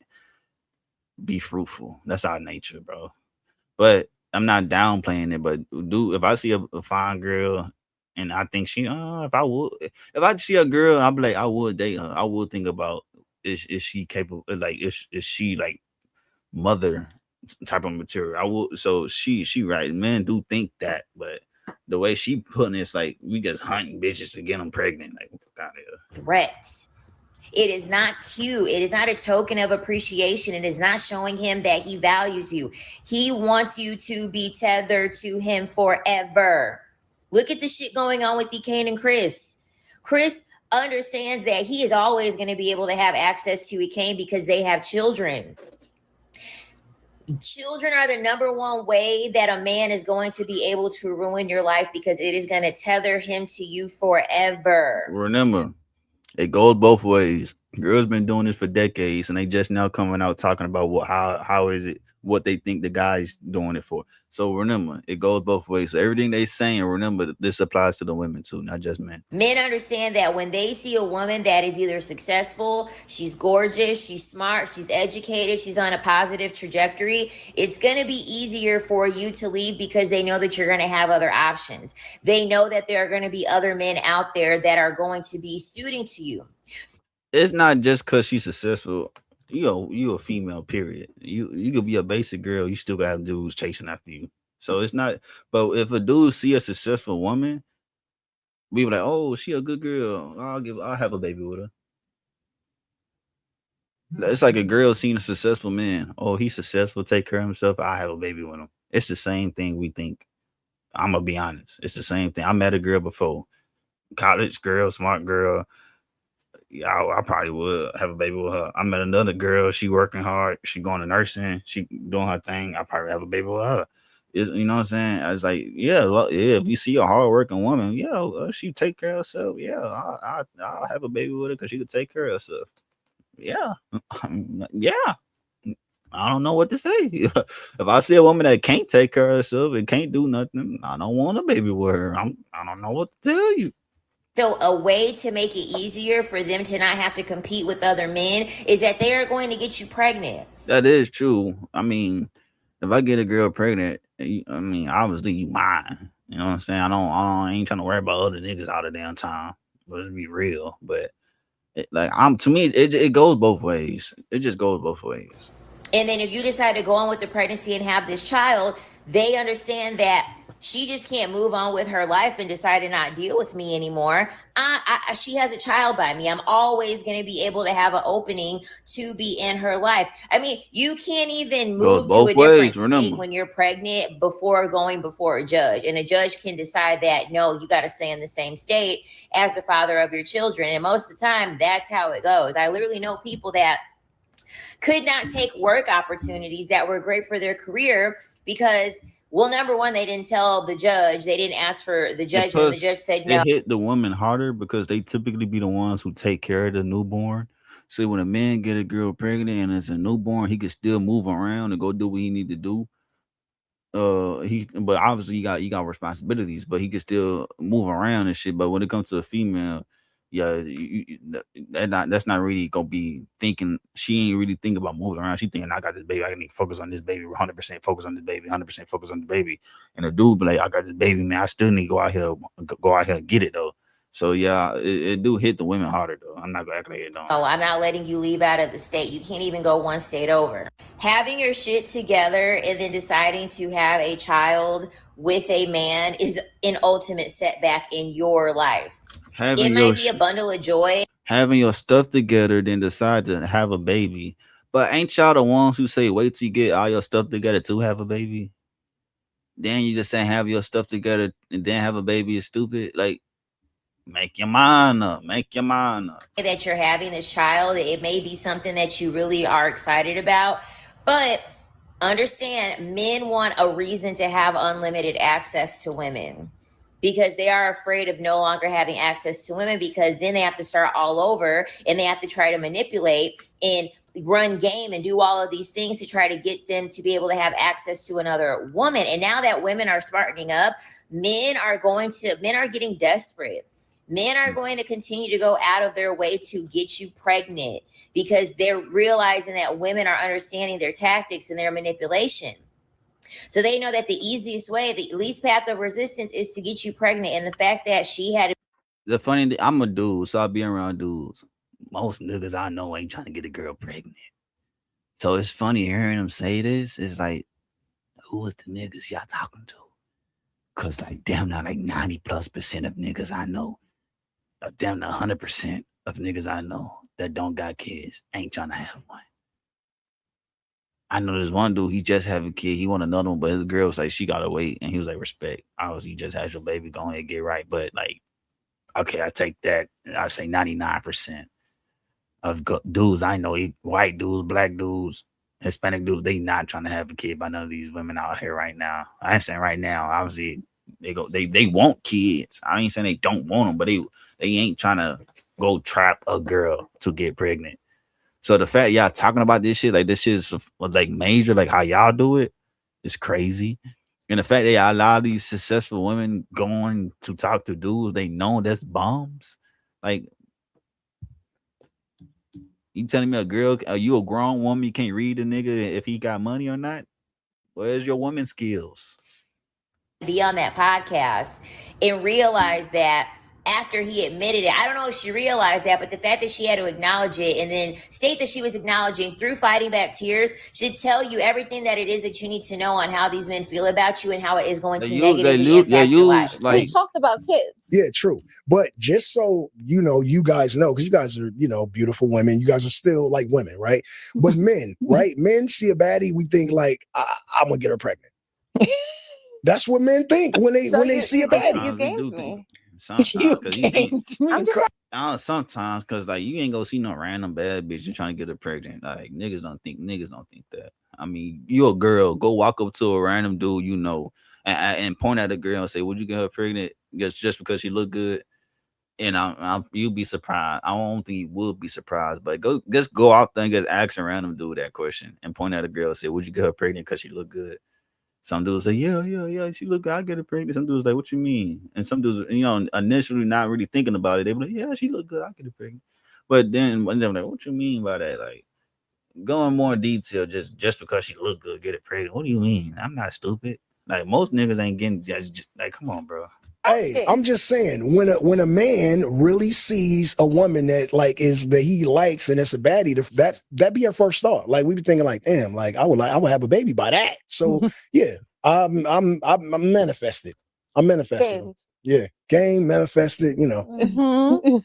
be fruitful. That's our nature, bro. But I'm not downplaying it. But if I see a fine girl and I think she, if I see a girl, I'll be like, I would date her. I would think about, is she capable? Like, is she like mother type of material? I would. So she right. Men do think that, but the way she putting it's like we just hunting bitches to get them pregnant. Like, fuck out of here. Threat. It is not cute. It is not a token of appreciation. It is not showing him that he values you. He wants you to be tethered to him forever. Look at the shit going on with DK and Chris. Chris understands that he is always going to be able to have access to Ekane because they have children. Children are the number one way that a man is going to be able to ruin your life because it is going to tether him to you forever. Remember, it goes both ways. Girls been doing this for decades, and they just now coming out talking about how is it, what they think the guy's doing it for. So remember, it goes both ways. So everything they saying, remember, this applies to the women too, not just men. Men understand that when they see a woman that is either successful, she's gorgeous, she's smart, she's educated, she's on a positive trajectory, it's going to be easier for you to leave because they know that you're going to have other options. They know that there are going to be other men out there that are going to be suiting to you. It's not just because she's successful. You a female, period. You could be a basic girl, you still gotta have dudes chasing after you. So it's not, but if a dude see a successful woman, we be like, oh, she a good girl. I'll have a baby with her. It's like a girl seeing a successful man. Oh, he's successful, take care of himself, I'll have a baby with him. It's the same thing we think. I'm gonna be honest. It's the same thing. I met a girl before. College girl, smart girl. Yeah, I probably would have a baby with her. I met another girl. She working hard. She going to nursing. She doing her thing. I probably have a baby with her. You know what I'm saying? I was like, yeah, if you see a hardworking woman, she take care of herself. Yeah, I'll have a baby with her because she could take care of herself. Yeah, yeah. I don't know what to say. If I see a woman that can't take care of herself and can't do nothing, I don't want a baby with her. I don't know what to tell you. So a way to make it easier for them to not have to compete with other men is that they are going to get you pregnant. That is true. I mean, if I get a girl pregnant, I mean, obviously you mine. You know what I'm saying? I ain't trying to worry about other niggas all the damn time. Let's be real. But to me, it goes both ways. It just goes both ways. And then if you decide to go on with the pregnancy and have this child, they understand that she just can't move on with her life and decide to not deal with me anymore. She has a child by me. I'm always going to be able to have an opening to be in her life. I mean, you can't even move to a different state when you're pregnant before going before a judge. And a judge can decide that, no, you got to stay in the same state as the father of your children. And most of the time, that's how it goes. I literally know people that could not take work opportunities that were great for their career because Well, number one, they didn't tell the judge. They didn't ask for the judge, and the judge said no. It hit the women harder because they typically be the ones who take care of the newborn. So when a man get a girl pregnant and it's a newborn, he can still move around and go do what he need to do. But obviously you got responsibilities, but he can still move around and shit. But when it comes to a female, yeah, that's not really gonna be thinking. She ain't really thinking about moving around. She thinking, I got this baby, I need to focus on this baby, 100% focus on this baby, 100% focus on the baby. And the dude be like, I got this baby, man, I still need to go out here and get it though. So yeah, it do hit the women harder though. I'm not gonna act like it don't. Oh, I'm not letting you leave out of the state. You can't even go one state over. Having your shit together and then deciding to have a child with a man is an ultimate setback in your life. It might be a bundle of joy. Having your stuff together, then decide to have a baby. But ain't y'all the ones who say wait till you get all your stuff together to have a baby? Then you just saying have your stuff together and then have a baby is stupid. Like, make your mind up. Make your mind up. That you're having this child, it may be something that you really are excited about, but understand, men want a reason to have unlimited access to women because they are afraid of no longer having access to women, because then they have to start all over and they have to try to manipulate and run game and do all of these things to try to get them to be able to have access to another woman. And now that women are smartening up, men are getting desperate. Men are going to continue to go out of their way to get you pregnant because they're realizing that women are understanding their tactics and their manipulation. So they know that the easiest way, the least path of resistance, is to get you pregnant. And the fact that she had the funny thing, I'm a dude, so I be around dudes. Most niggas I know ain't trying to get a girl pregnant. So it's funny hearing them say this. It's like, who is the niggas y'all talking to? Cause like damn now, like 90+% of niggas I know, damn 100% of niggas I know that don't got kids ain't trying to have one. I know there's one dude, he just have a kid. He want another one, but his girl was like, she gotta wait. And he was like, respect. Obviously, you just had your baby, go ahead, get right. But like, okay, I take that. I say 99% of dudes I know, white dudes, black dudes, Hispanic dudes, they not trying to have a kid by none of these women out here right now. I ain't saying right now. Obviously, they want kids. I ain't saying they don't want them, but they ain't trying to go trap a girl to get pregnant. So the fact y'all talking about this shit, like this shit is like major, like how y'all do it, is crazy. And the fact that y'all allow these successful women going to talk to dudes they know that's bombs. Like, you telling me a girl, you a grown woman, you can't read a nigga if he got money or not? Where's your woman skills? Be on that podcast and realize that after he admitted it, I don't know if she realized that, but the fact that she had to acknowledge it and then state that she was acknowledging through fighting back tears should tell you everything that it is that you need to know on how these men feel about you and how it is going to negatively impact your life. We talked about kids. Yeah, true. But just so you know, you guys know, because you guys are, beautiful women. You guys are still like women, right? But men, right? Men see a baddie, we think like, I'm gonna get her pregnant. That's what men think when they see a baddie. You gamed me. Sometimes, cause like you ain't gonna see no random bad bitch you trying to get her pregnant. Like niggas don't think that. I mean, you a girl, go walk up to a random dude and point at a girl and say, "Would you get her pregnant?" Just because she look good, and you'll be surprised. I don't think you would be surprised, but go out there and just ask a random dude that question and point at a girl and say, "Would you get her pregnant because she look good?" Some dudes say, yeah, she look good, I get her pregnant. Some dudes like, what you mean? And some dudes, initially not really thinking about it. They be like, yeah, she look good, I get her pregnant. But then when they're like, what you mean by that? Like, go in more detail, just because she look good, get her pregnant. What do you mean? I'm not stupid. Like, most niggas ain't getting just like, come on, bro. Hey, I'm just saying, when a man really sees a woman that he likes and it's a baddie, that be our first thought. Like we be thinking like, damn, like I would have a baby by that. So yeah, I'm manifested. I'm manifested. Yeah, game manifested. So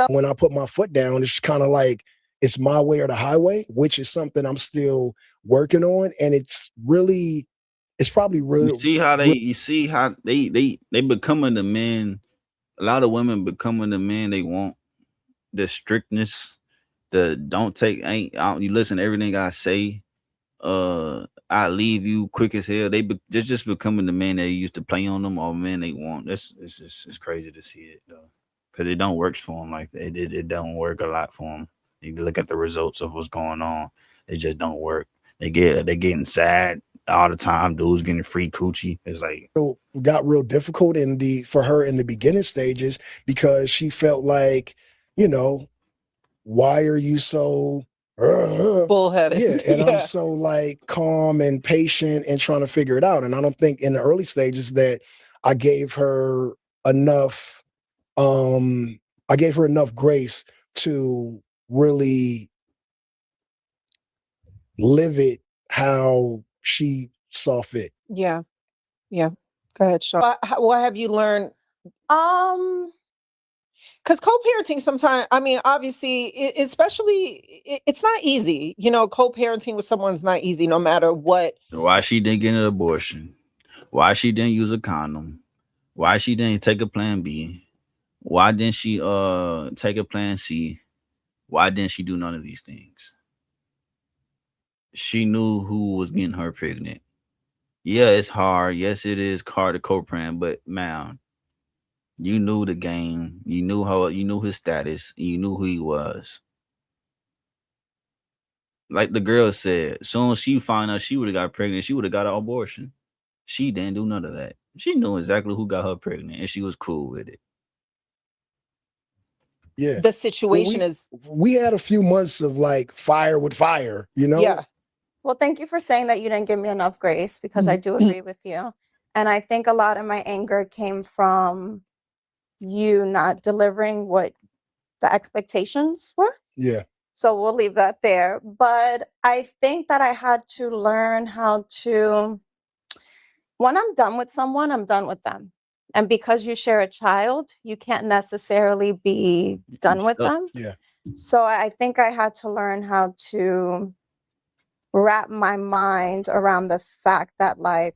when I put my foot down, it's kind of like it's my way or the highway, which is something I'm still working on, and it's probably really. You see how they becoming the men. A lot of women becoming the men they want. The strictness, the don't take you listen to everything I say. I leave you quick as hell. They're just becoming the men they used to play on them or men they want. It's crazy to see it though, because it don't work for them like that. It don't work a lot for them. You look at the results of what's going on. It just don't work. They getting sad all the time. Dudes getting free coochie. It's like got real difficult for her in the beginning stages because she felt like, you know, why are you so bullheaded? Yeah, and I'm so like calm and patient and trying to figure it out. And I don't think in the early stages that I gave her enough grace to really live it how she saw fit. Yeah. Go ahead, Sean. What have you learned? Because co-parenting sometimes, I mean, obviously, it's not easy. You know, co-parenting with someone's not easy, no matter what. why she didn't get an abortion, why she didn't use a condom, why she didn't take a plan B, why didn't she take a plan C, why didn't she do none of these things? She knew who was getting her pregnant. Yeah, it's hard. Yes, it is hard to co-parent, but man, you knew the game. You knew his status. You knew who he was. Like the girl said, as soon as she found out she would have got pregnant, she would have got an abortion. She didn't do none of that. She knew exactly who got her pregnant, and she was cool with it. Yeah. The situation we had a few months of like fire with fire, you know? Yeah. Well, thank you for saying that you didn't give me enough grace, because I do agree with you. And I think a lot of my anger came from you not delivering what the expectations were. Yeah. So we'll leave that there. But I think that I had to learn how to, when I'm done with someone, I'm done with them. And because you share a child, you can't necessarily be done with them. Yeah. So I think I had to learn how to wrap my mind around the fact that, like,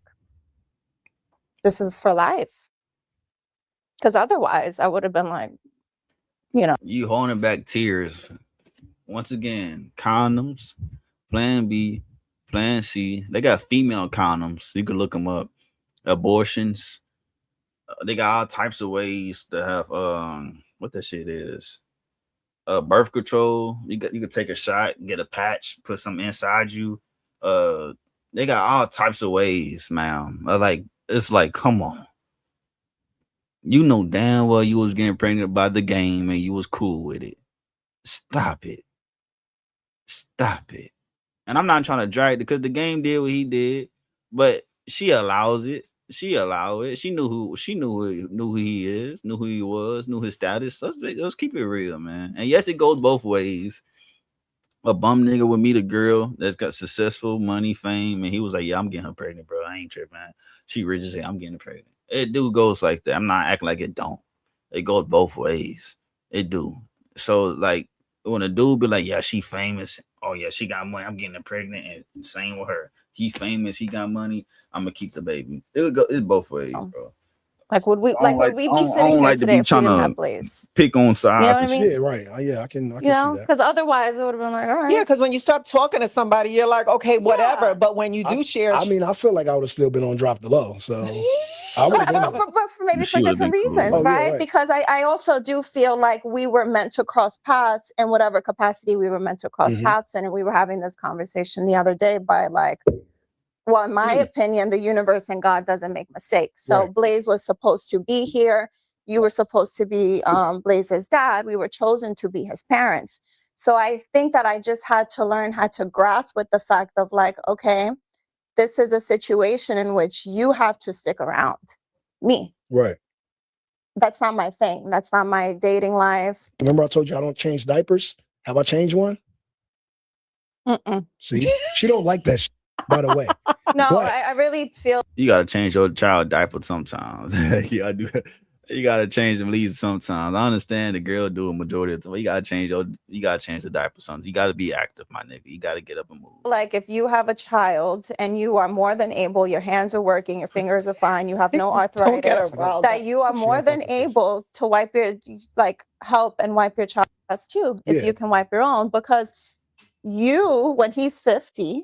this is for life. Because otherwise I would have been like, you know. You holding back tears. Once again, condoms, plan B, plan C. They got female condoms. You can look them up. Abortions. They got all types of ways to have what that shit is. Birth control. You could take a shot, get a patch, put some inside you. They got all types of ways, man. It's like, come on. You know damn well you was getting pregnant by the game and you was cool with it. Stop it. Stop it. And I'm not trying to drag it because the game did what he did, but she allows it. She allowed it. She knew who he is, knew who he was, knew his status. Let's keep it real, man. And yes, it goes both ways. A bum nigga would meet a girl that's got successful money, fame, and he was like, "Yeah, I'm getting her pregnant, bro. I ain't tripping, man. She rich as hell. I'm getting her pregnant." It do goes like that. I'm not acting like it don't. It goes both ways. It do. So like when a dude be like, "Yeah, she famous. Oh yeah, she got money. I'm getting her pregnant." And same with her. He famous. He got money. I'm gonna keep the baby. It's both ways, bro. Like, would we be sitting here today if we didn't have Blaze? Pick on sides. You know what I mean? Yeah, right. Yeah, I can see that. Because otherwise it would have been like, all right. Yeah, because when you stop talking to somebody, you're like, okay, whatever. But when you do share, I mean, I feel like I would have still been on Drop the Low. So I would have been. But for different reasons, cool. right? Yeah, right? Because I also do feel like we were meant to cross paths in whatever capacity we were meant to cross paths in. And we were having this conversation the other day by like, well, in my opinion, the universe and God doesn't make mistakes. So Blaze was supposed to be here. You were supposed to be Blaze's dad. We were chosen to be his parents. So I think that I just had to learn how to grasp with the fact of like, okay, this is a situation in which you have to stick around me. Right. That's not my thing. That's not my dating life. Remember I told you I don't change diapers? Have I changed one? See, she don't like that shit, by the way. No, I really feel You gotta change your child diaper sometimes. You gotta change them leads sometimes. I understand the girl do a majority of the time. You gotta change the diaper sometimes. You gotta be active, my nigga. You gotta get up and move. like if you have a child and you are more than able, your hands are working, your fingers are fine, you have no arthritis, that you are more than able to help and wipe your child's ass too, if you can wipe your own. Because you, when he's 50,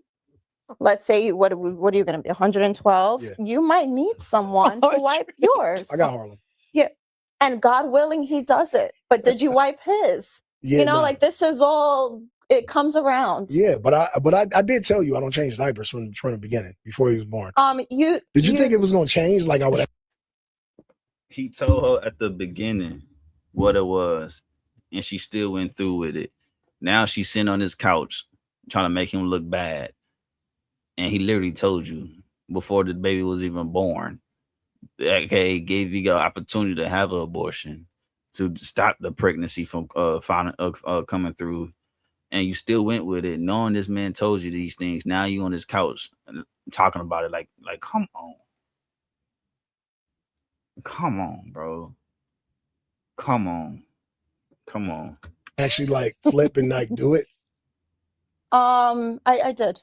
let's say what are you going to be 112? Yeah. You might need someone to wipe yours. I got Harlem. Yeah. And God willing, he does it. But did you wipe his? Yeah, you know, no. like this is all, it comes around. Yeah, but I did tell you I don't change diapers from the beginning before he was born. Did you think it was gonna change? Like I would. He told her at the beginning what it was, and she still went through with it. Now she's sitting on his couch trying to make him look bad, and he literally told you before the baby was even born. Okay, gave you the opportunity to have an abortion to stop the pregnancy from coming through, and you still went with it, knowing this man told you these things. Now you on his couch talking about it like come on, bro, come on. Actually, like flip and like do it. I did.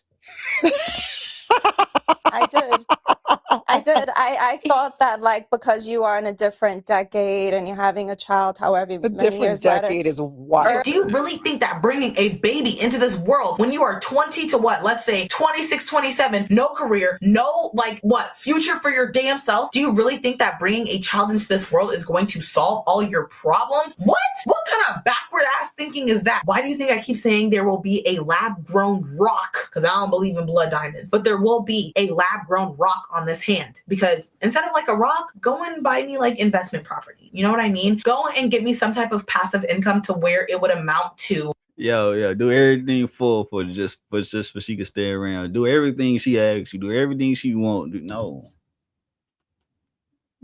I did. I thought that like because you are in a different decade and you're having a child, however A many different years decade later, is wild. Do you really think that bringing a baby into this world when you are 20 to what, let's say 26, 27, no career, no like what, future for your damn self? Do you really think that bringing a child into this world is going to solve all your problems? What? What kind of backward ass thinking is that? Why do you think I keep saying there will be a lab grown rock? Because I don't believe in blood diamonds, but there will be a lab grown rock on this hand. Because instead of like a rock, go and buy me like investment property. You know what I mean? Go and get me some type of passive income to where it would amount to. Yo, do everything for just for she could stay around. Do everything she asks you. Do everything she want.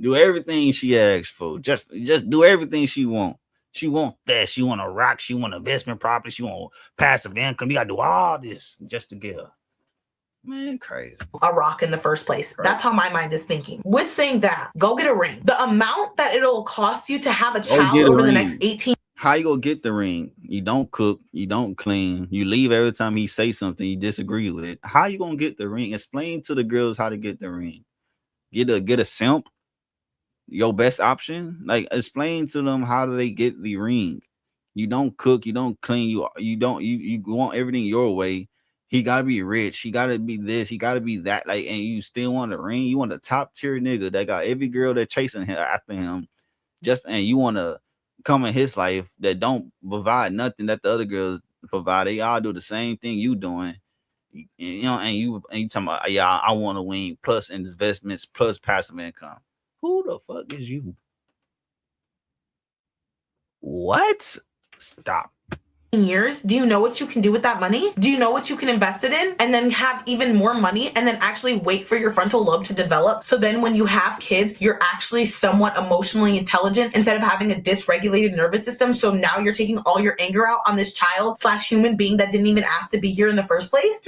Do everything she asks for. Just do everything she want. She want that. She want a rock. She want investment property. She want passive income. You gotta do all this just to get her. Man, crazy. A rock in the first place. Right. That's how my mind is thinking. With saying that, go get a ring. The amount that it'll cost you to have a child over the next 18. How you gonna get the ring? You don't cook, you don't clean, you leave every time he say something you disagree with it. How you gonna get the ring? Explain to the girls how to get the ring. Get a simp, your best option. Like explain to them how do they get the ring. You don't cook, you don't clean, you want everything your way. He gotta be rich. He gotta be this. He gotta be that. Like, and you still want a ring. You want a top tier nigga that got every girl that chasing him after him. And you want to come in his life that don't provide nothing that the other girls provide. They all do the same thing you doing. You know, and you talking about, yeah, I want a wing plus investments plus passive income. Who the fuck is you? What? Stop. Years, do you know what you can do with that money? Do you know what you can invest it in and then have even more money and then actually wait for your frontal lobe to develop? So then when you have kids, you're actually somewhat emotionally intelligent instead of having a dysregulated nervous system. So now you're taking all your anger out on this child / human being that didn't even ask to be here in the first place.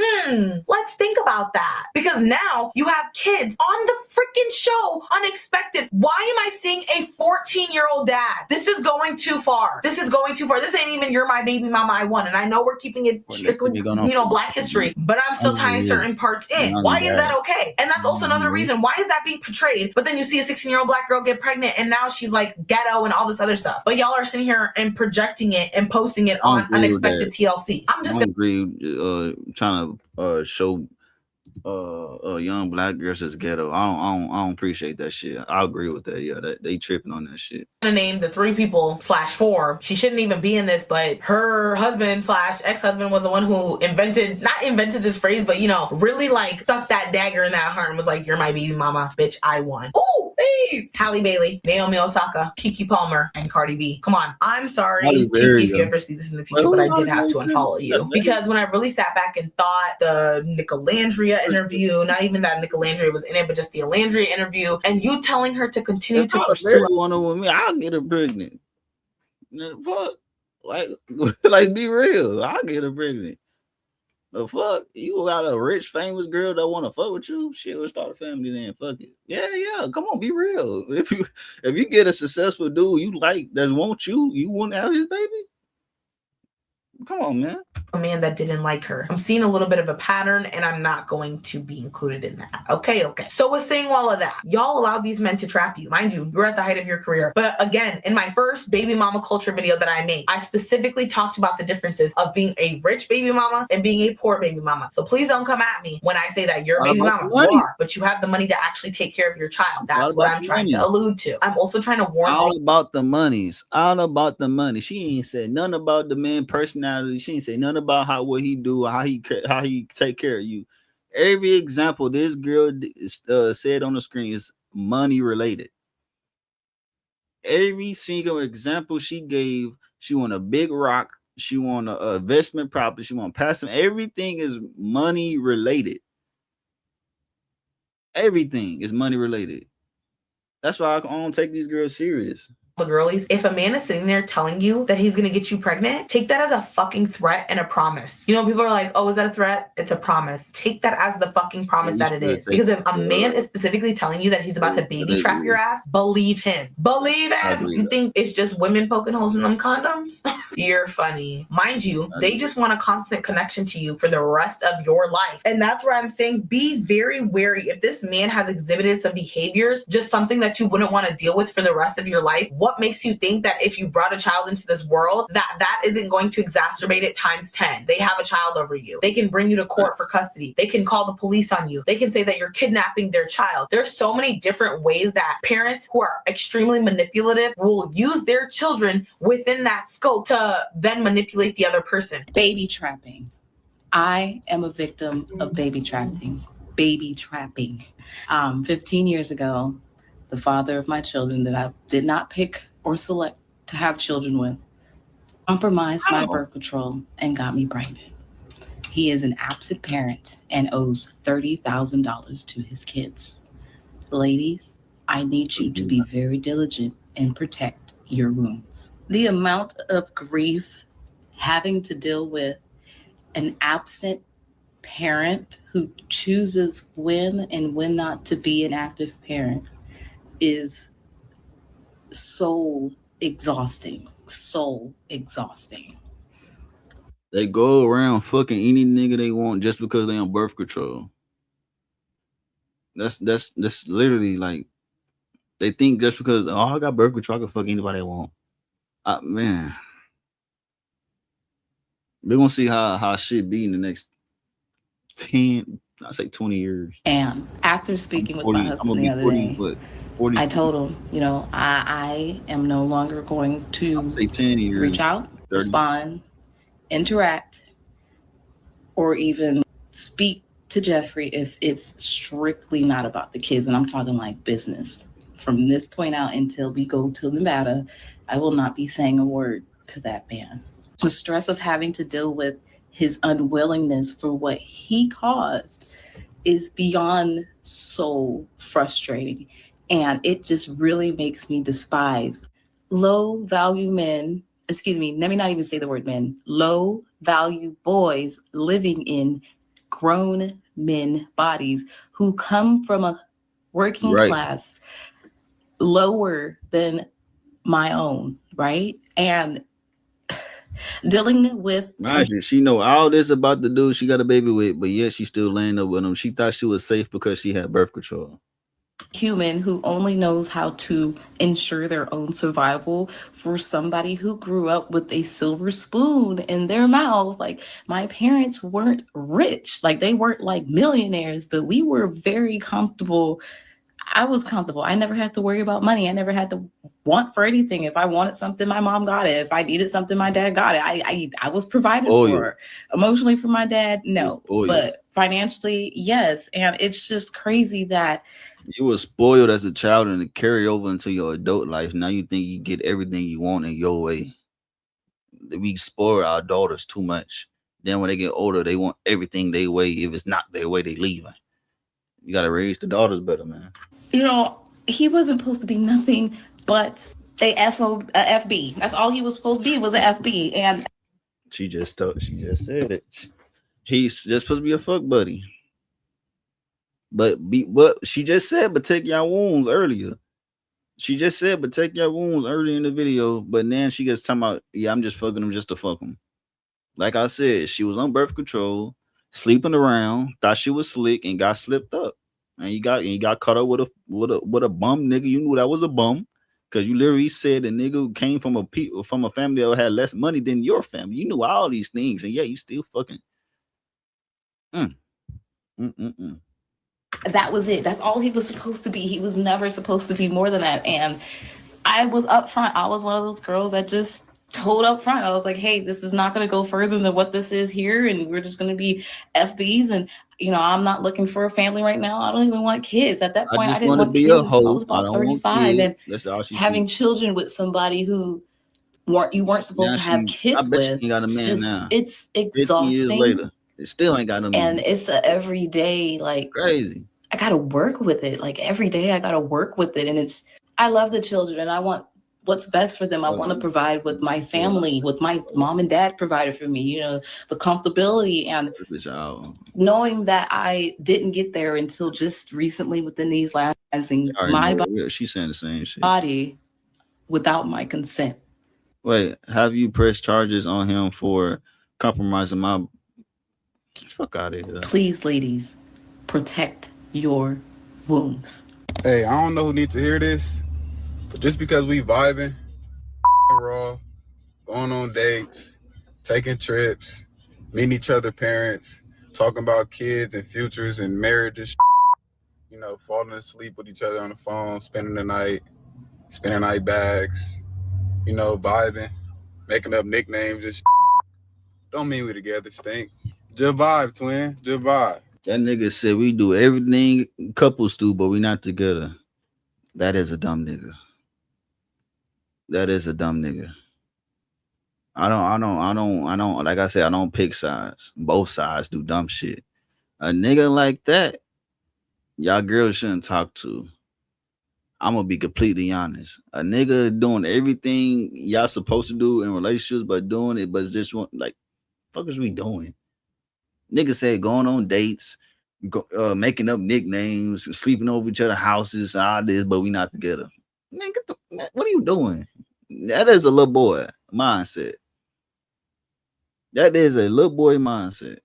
Let's think about that, because now you have kids on the freaking show Unexpected. Why am I seeing a 14-year-old dad? This is going too far. This ain't even You're My Baby Mama I Won. And I know we're keeping it strictly, Black history, but I'm still tying certain parts in. Why is that okay? And that's also another reason. Why is that being portrayed? But then you see a 16-year-old Black girl get pregnant and now she's like ghetto and all this other stuff. But y'all are sitting here and projecting it and posting it on Unexpected TLC. I'm just gonna agree, trying to show young Black girls as ghetto. I don't appreciate that shit. I agree with that. Yeah, they tripping on that shit. Gonna name the 3 people / 4. She shouldn't even be in this, but her husband / ex-husband was the one who not invented this phrase, but really like stuck that dagger in that heart and was like, "You're my baby mama, bitch. I won." Ooh, please. Halle Bailey, Naomi Osaka, Keke Palmer, and Cardi B. Come on. I'm sorry, Keke, if you ever see this in the future, but I did have to unfollow you because when I really sat back and thought the Nicolandria interview, not even that Nicolandria was in it, but just the Alandria interview, and you telling her to continue to pursue one with me, I'll get her pregnant. Fuck, like be real, I'll get her pregnant. The fuck, you got a rich, famous girl that want to fuck with you? Shit, let's start a family then. Fuck it. Yeah. Come on, be real. If you get a successful dude you like that want you want to have his baby. Come on, man. a man that didn't like her. I'm seeing a little bit of a pattern and I'm not going to be included in that. Okay. So with saying all of that, y'all allowed these men to trap you. Mind you, you're at the height of your career. But again, in my first baby mama culture video that I made, I specifically talked about the differences of being a rich baby mama and being a poor baby mama. So please don't come at me when I say that you're a baby mama. You are, but you have the money to actually take care of your child. That's what I'm trying to allude to. I'm also trying to warn all about the monies. All about the money. She ain't said nothing about the man personality. She ain't say nothing about what he do, how he take care of you. Every example this girl said on the screen is money related. Every single example she gave, she want a big rock, she want a investment property, she want passive. Everything is money related. Everything is money related. That's why I don't take these girls serious. The girlies, if a man is sitting there telling you that he's gonna get you pregnant, take that as a fucking threat and a promise. You know, people are like, oh, is that a threat? It's a promise. Take that as the fucking promise that it is. Because if a man is specifically telling you that he's about to baby trap your ass, believe him. Believe him. You think it's just women poking holes in them condoms? You're funny. Mind you, they just want a constant connection to you for the rest of your life. And that's where I'm saying be very wary. If this man has exhibited some behaviors, just something that you wouldn't want to deal with for the rest of your life, what makes you think that if you brought a child into this world, that isn't going to exacerbate it times 10? They have a child over you. They can bring you to court for custody. They can call the police on you. They can say that you're kidnapping their child. There's so many different ways that parents who are extremely manipulative will use their children within that scope to then manipulate the other person. Baby trapping. I am a victim of baby trapping. 15 years ago, the father of my children that I did not pick or select to have children with compromised my birth control and got me pregnant. He is an absent parent and owes $30,000 to his kids. Ladies, I need you to be very diligent and protect your wombs. The amount of grief having to deal with an absent parent who chooses when and when not to be an active parent is soul exhausting. They go around fucking any nigga they want just because they on birth control. That's literally like they think just because I got birth control I can fuck anybody I want. Man, we're gonna see how shit be in the next 10, I say 20 years. And after speaking with my husband the other day, I told him, I am no longer going to say 10 years, reach out, 30. Respond, interact, or even speak to Jeffrey if it's strictly not about the kids. And I'm talking like business. From this point out until we go to Nevada, I will not be saying a word to that man. The stress of having to deal with his unwillingness for what he caused is beyond soul frustrating. And it just really makes me despise low value men. Excuse me, let me not even say the word men. Low value boys living in grown men bodies who come from a working class lower than my own, right? And dealing with she know all this about the dude she got a baby with, but yet she's still laying up with him. She thought she was safe because she had birth control. Human who only knows how to ensure their own survival for somebody who grew up with a silver spoon in their mouth. Like, my parents weren't rich, like they weren't like millionaires, but we were very comfortable. I was comfortable. I never had to worry about money. I never had to want for anything. If I wanted something, my mom got it. If I needed something, my dad got it. I was provided for. Emotionally for my dad, no. But financially, yes. And it's just crazy that you were spoiled as a child and to carry over into your adult life. Now you think you get everything you want in your way. We spoil our daughters too much. Then when they get older, they want everything their way. If it's not their way, they leaving. You got to raise the daughters better, man. He wasn't supposed to be nothing but a FB. That's all he was supposed to be, was an FB. And she just said it. He's just supposed to be a fuck buddy. But she just said, but take your wounds earlier. She just said, but take your wounds early in the video. But then she gets talking about, I'm just fucking him just to fuck him. Like I said, she was on birth control, sleeping around, thought she was slick, and got slipped up. And you got caught up with a bum nigga. You knew that was a bum. Cause you literally said the nigga came from a family that had less money than your family. You knew all these things, and yeah, you still fucking. That was it. That's all he was supposed to be. He was never supposed to be more than that. And I was upfront. I was one of those girls that just told up front. I was like, hey, this is not going to go further than what this is here. And we're just going to be FBs. And, I'm not looking for a family right now. I don't even want kids. At that point, I didn't want kids until I was about 35. And having children with somebody who you weren't supposed to have kids with. She got a man now. It's 15 exhausting. years later, it still ain't got no man. And it's a everyday, like, crazy. I got to work with it. Like every day I got to work with it. And I love the children and I want what's best for them. I want to provide with my family, with my mom and dad provided for me, the comfortability and knowing that I didn't get there until just recently within these last she's saying the same shit. Body without my consent. Wait, have you pressed charges on him for compromising my fuck out of here? Please, ladies, protect your wombs. Hey, I don't know who needs to hear this, but just because we vibing, raw, going on dates, taking trips, meeting each other parents, talking about kids and futures and marriages, falling asleep with each other on the phone, spending the night bags, vibing, making up nicknames and don't mean we together, stink. Just vibe, twin. Just vibe. That nigga said we do everything couples do, but we not together. That is a dumb nigga. That is a dumb nigga. I don't, like I said, I don't pick sides. Both sides do dumb shit. A nigga like that, y'all girls shouldn't talk to. I'm gonna be completely honest. A nigga doing everything y'all supposed to do in relationships, but doing it, but just want like, fuck is we doing? Nigga said going on dates, making up nicknames, sleeping over each other's houses, all this, but we not together. Nigga, what are you doing? That is a little boy mindset. That is a little boy mindset.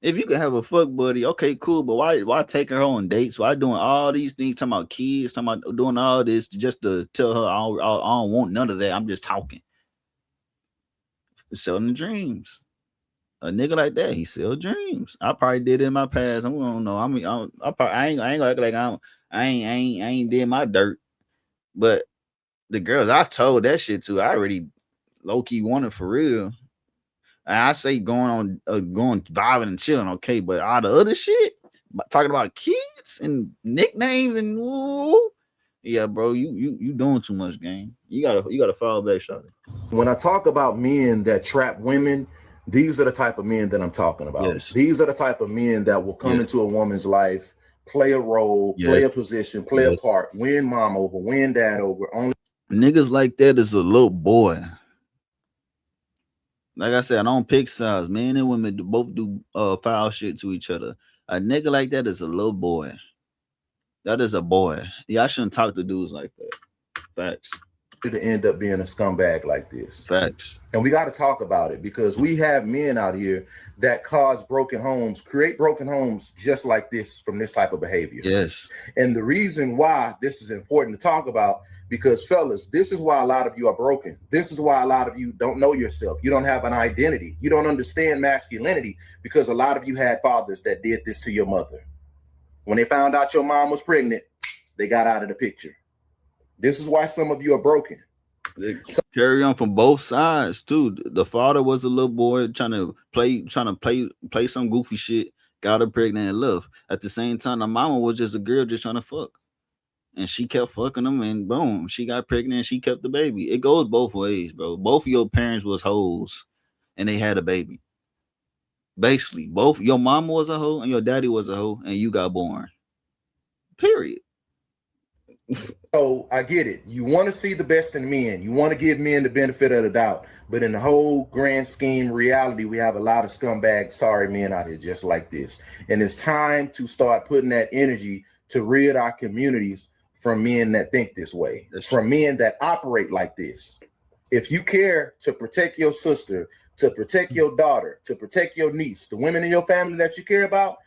If you can have a fuck buddy, okay, cool, but why taking her on dates? Why doing all these things, talking about kids, talking about doing all this just to tell her I don't want none of that. I'm just talking. Selling dreams. A nigga like that, he sell dreams. I probably did it in my past. I don't know. I mean, I ain't gonna act like I ain't did my dirt. But the girls I told that shit to, I already low key wanted for real. And I say going vibing and chilling, okay. But all the other shit, talking about kids and nicknames and yeah, bro, you doing too much, gang. You gotta fall back, shawty. When I talk about men that trap women, these are the type of men that I'm talking about. Yes. These are the type of men that will come into a woman's life, play a role, play a position, play a part, win mom over, win dad over. Only niggas like that is a little boy. Like I said, I don't pick sides. Men and women both do foul shit to each other. A nigga like that is a little boy. That is a boy. Y'all shouldn't talk to dudes like that. Facts. To end up being a scumbag like this. Facts. And we got to talk about it because we have men out here that cause broken homes, create broken homes just like this from this type of behavior. Yes. And the reason why this is important to talk about, because fellas, this is why a lot of you are broken. This is why a lot of you don't know yourself. You don't have an identity. You don't understand masculinity because a lot of you had fathers that did this to your mother. When they found out your mom was pregnant, they got out of the picture. This is why some of you are broken. Carry on from both sides too. The father was a little boy trying to play some goofy shit, got her pregnant and left. At the same time, the mama was just a girl just trying to fuck. And she kept fucking him and boom, she got pregnant and she kept the baby. It goes both ways, bro. Both of your parents was hoes and they had a baby. Basically, both your mama was a hoe and your daddy was a hoe and you got born. Period. So I get it. You want to see the best in men. You want to give men the benefit of the doubt. But in the whole grand scheme reality, we have a lot of scumbag, sorry men out here just like this. And it's time to start putting that energy to rid our communities from men that think this way, from men that operate like this. If you care to protect your sister, to protect your daughter, to protect your niece, the women in your family that you care about,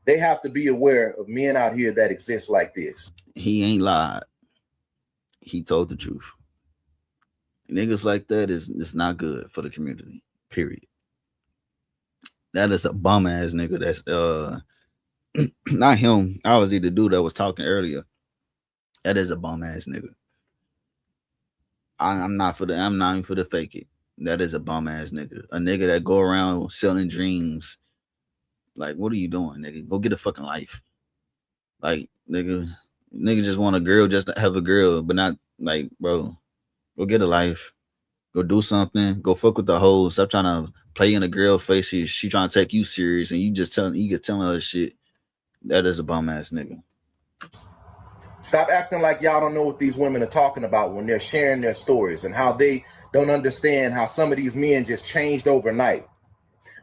they have to be aware of men out here that exist like this. He ain't lied. He told the truth. Niggas like that is not good for the community. Period. That is a bum ass nigga. That's not him. I was the dude that was talking earlier. That is a bum ass nigga. I'm not even for the fake it. That is a bum ass nigga. A nigga that go around selling dreams. Like, what are you doing, nigga? Go get a fucking life. Like, nigga just want a girl just to have a girl, but not like, bro. Go get a life. Go do something. Go fuck with the hoes. Stop trying to play in a girl face. She trying to take you serious, and you get telling her shit. That is a bum ass nigga. Stop acting like y'all don't know what these women are talking about when they're sharing their stories and how they don't understand how some of these men just changed overnight,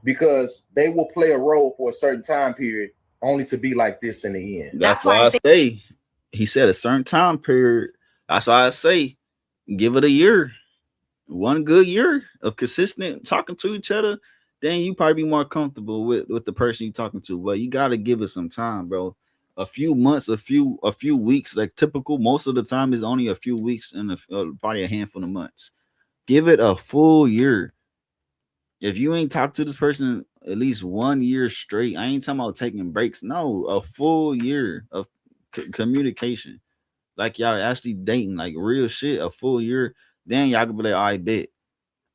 because they will play a role for a certain time period only to be like this in the end. That's why I say, he said a certain time period. That's why I say, give it a year. One good year of consistent talking to each other, then you probably be more comfortable with the person you're talking to. But you got to give it some time, bro. A few months, a few weeks, like typical. Most of the time is only a few weeks and probably a handful of months. Give it a full year. If you ain't talked to this person at least 1 year straight, I ain't talking about taking breaks. No, a full year of communication. Like y'all actually dating, like real shit, a full year. Then y'all can be like, all right, bet.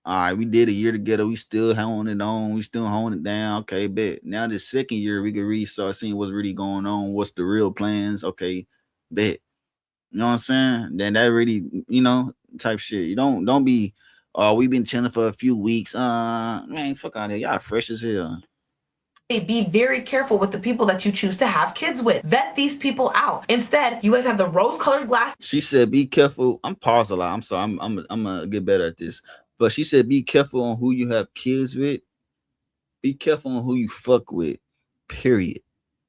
All right, we did a year together. We still holding it on. We still holding it down. Okay, bet. Now the second year, we can really start seeing what's really going on. What's the real plans? Okay, bet. You know what I'm saying? Then that really, type shit. You don't be, oh, we've been chilling for a few weeks. Man, fuck out of here. Y'all fresh as hell. Be very careful with the people that you choose to have kids with. Vet these people out. Instead, you guys have the rose-colored glasses. She said, "Be careful." I'm pausing a lot. I'm sorry. I'm gonna get better at this. But she said, "Be careful on who you have kids with. Be careful on who you fuck with. Period.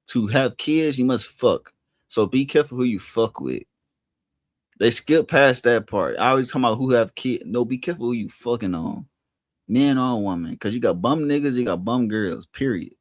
To have kids, you must fuck. So be careful who you fuck with." They skip past that part. I always talking about who have kids. No, be careful who you fucking on, man or woman, because you got bum niggas, you got bum girls. Period.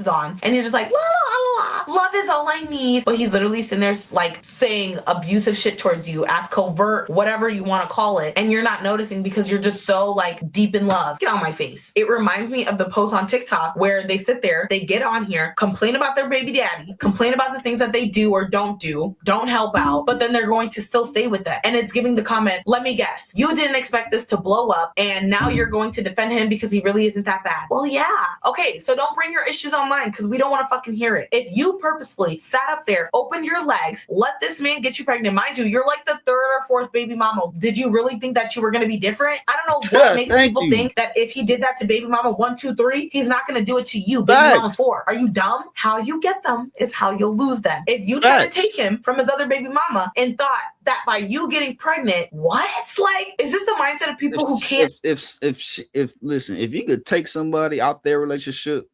On, and you're just like, la, la, la, love is all I need, but he's literally sitting there like saying abusive shit towards you, as covert, whatever you want to call it, and you're not noticing because you're just so like deep in love. Get on my face. It reminds me of the post on TikTok where they sit there, they get on here, complain about their baby daddy, complain about the things that they do or don't do, don't help out, but then they're going to still stay with it. And it's giving the comment, let me guess, you didn't expect this to blow up, and now you're going to defend him because he really isn't that bad. Well, yeah. Okay, so don't bring your issues online because we don't want to fucking hear it. If you purposefully sat up there, opened your legs, let this man get you pregnant, mind you, you're like the third or fourth baby mama. Did you really think that you were going to be different? I don't know what makes people think that if he did that to baby mama 1, 2, 3, he's not going to do it to you, baby mama 4. Are you dumb? How you get them is how you'll lose them. If you try to take him from his other baby mama and thought that by you getting pregnant, what? Like, is this the mindset of people who can't? If listen, if you could take somebody out their relationship,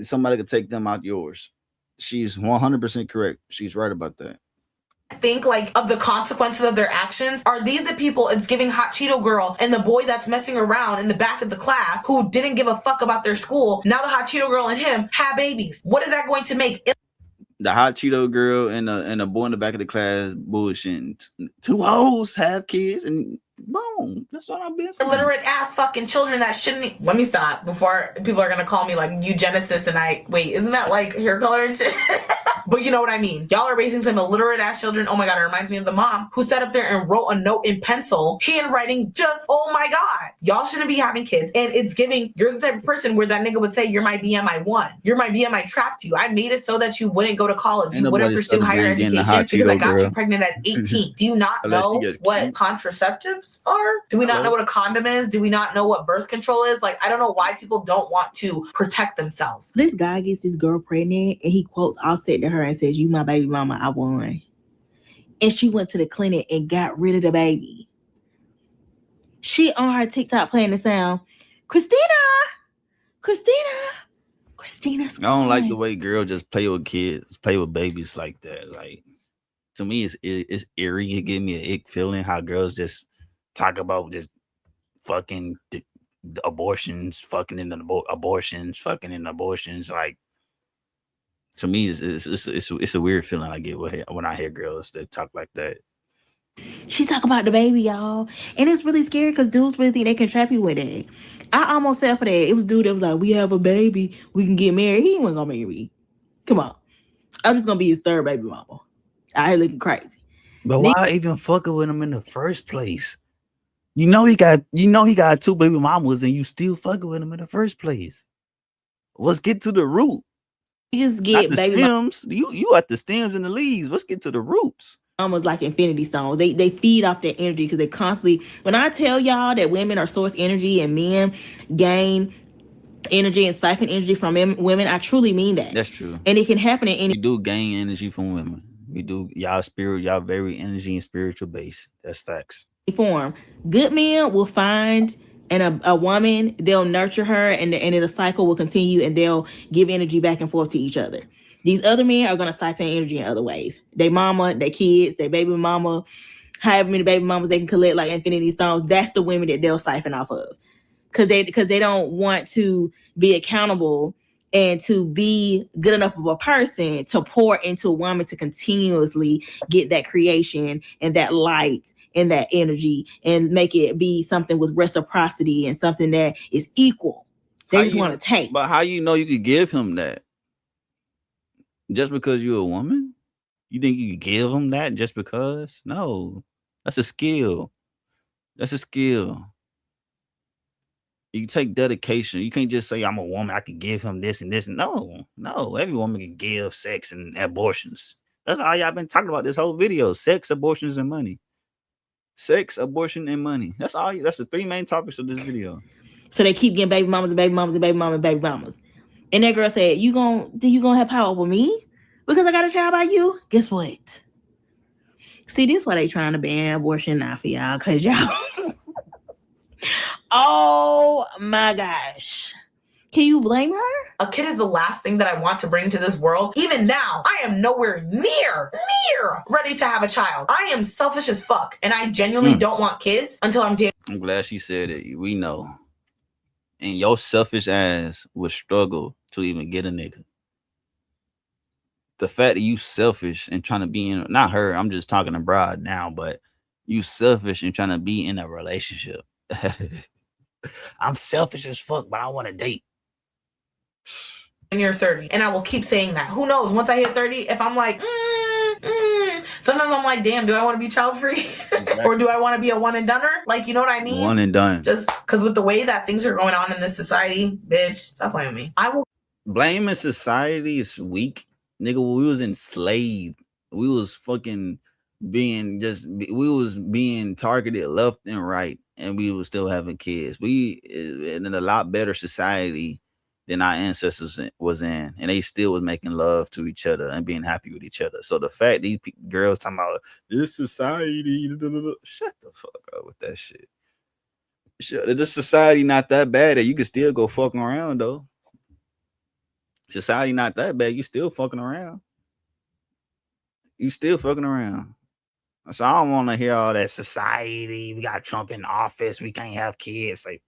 somebody could take them out yours. She's 100% correct. She's right about that. Think like of the consequences of their actions. Are these the people it's giving hot Cheeto girl and the boy that's messing around in the back of the class who didn't give a fuck about their school? Now the hot Cheeto girl and him have babies. What is that going to make? The hot Cheeto girl and the boy in the back of the class bullshitting. 2 hoes have kids and boom. That's what I've been saying. Illiterate ass fucking children that shouldn't. Let me stop before people are gonna call me like eugenicist and wait, isn't that like hair color and shit? But you know what I mean. Y'all are raising some illiterate ass children. Oh my god, it reminds me of the mom who sat up there and wrote a note in pencil, handwriting just, oh my god. Y'all shouldn't be having kids. And it's giving, you're the type of person where that nigga would say, you're my BMI 1. You're my BMI trapped you. I made it so that you wouldn't go to college. You wouldn't pursue higher education because I got you pregnant at 18. Do you not know what contraceptives are? Do we not know what a condom is? Do we not know what birth control is? Like, I don't know why people don't want to protect themselves. This guy gets this girl pregnant and he quotes Offset to her and says, "You my baby mama, I won." And she went to the clinic and got rid of the baby. She on her TikTok playing the sound, Christina. I don't like the way girls just play with kids, play with babies like that. Like, to me, it's eerie. It gives me an ick feeling how girls just talk about just fucking abortions, fucking in abortions. Like, to me, it's a weird feeling I get when I hear girls that talk like that. She talk about the baby, y'all, and it's really scary because dudes really think they can trap you with it. I almost fell for that. It was dude that was like, "We have a baby, we can get married." He wasn't gonna marry me. Come on, I'm just gonna be his third baby mama. I ain't looking crazy. But why even fucking with him in the first place? You know he got 2 baby mamas, and you still fucking with him in the first place. Let's get to the root. Just get the baby stems. You at the stems and the leaves. Let's get to the roots. Almost like infinity stones. They feed off that energy because they constantly. When I tell y'all that women are source energy and men gain energy and siphon energy from women, I truly mean that. That's true. And it can happen in any. We do gain energy from women. We do. Y'all very energy and spiritual based. That's facts. Form. Good men will find a woman, they'll nurture her, and the cycle will continue, and they'll give energy back and forth to each other. These other men are going to siphon energy in other ways. They mama, their kids, their baby mama, however many baby mamas they can collect like infinity stones. That's the women that they'll siphon off of, because they don't want to be accountable and to be good enough of a person to pour into a woman to continuously get that creation and that light and that energy and make it be something with reciprocity and something that is equal. They just want to take. But how you know you could give him that? Just because you're a woman? You think you could give him that just because? No. That's a skill. That's a skill. You take dedication. You can't just say, I'm a woman, I can give him this and this. No. Every woman can give sex and abortions. That's all y'all been talking about this whole video. Sex, abortions, and money. Sex, abortion, and money. That's all. That's the 3 main topics of this video. So they keep getting baby mamas and baby mamas and baby mamas and baby mamas. And that girl said, you gonna have power over me? Because I got a child by you? Guess what? See, this is why they trying to ban abortion now for y'all. Because y'all... Oh, my gosh. Can you blame her? A kid is the last thing that I want to bring to this world. Even now, I am nowhere near ready to have a child. I am selfish as fuck. And I genuinely don't want kids until I'm dead. I'm glad she said it. We know. And your selfish ass would struggle to even get a nigga. The fact that you selfish and trying to be in, not her, I'm just talking abroad now, but you selfish and trying to be in a relationship. I'm selfish as fuck, but I want to date. When you're 30, and I will keep saying that. Who knows? Once I hit 30, if I'm like, sometimes I'm like, damn, do I want to be child free? Exactly. Or do I want to be a one and doneer? Like, you know what I mean? One and done. Just because with the way that things are going on in this society, bitch, stop playing with me. I will. Blaming society is weak. Nigga, we was enslaved. We was fucking being targeted left and right, and we was still having kids. We in a lot better society than our ancestors was in, and they still was making love to each other and being happy with each other. So the fact these girls talking about this society, shut the fuck up with that shit. This society not that bad that you can still go fucking around though. Society not that bad. You still fucking around. So I don't want to hear all that society. We got Trump in office. We can't have kids. Like,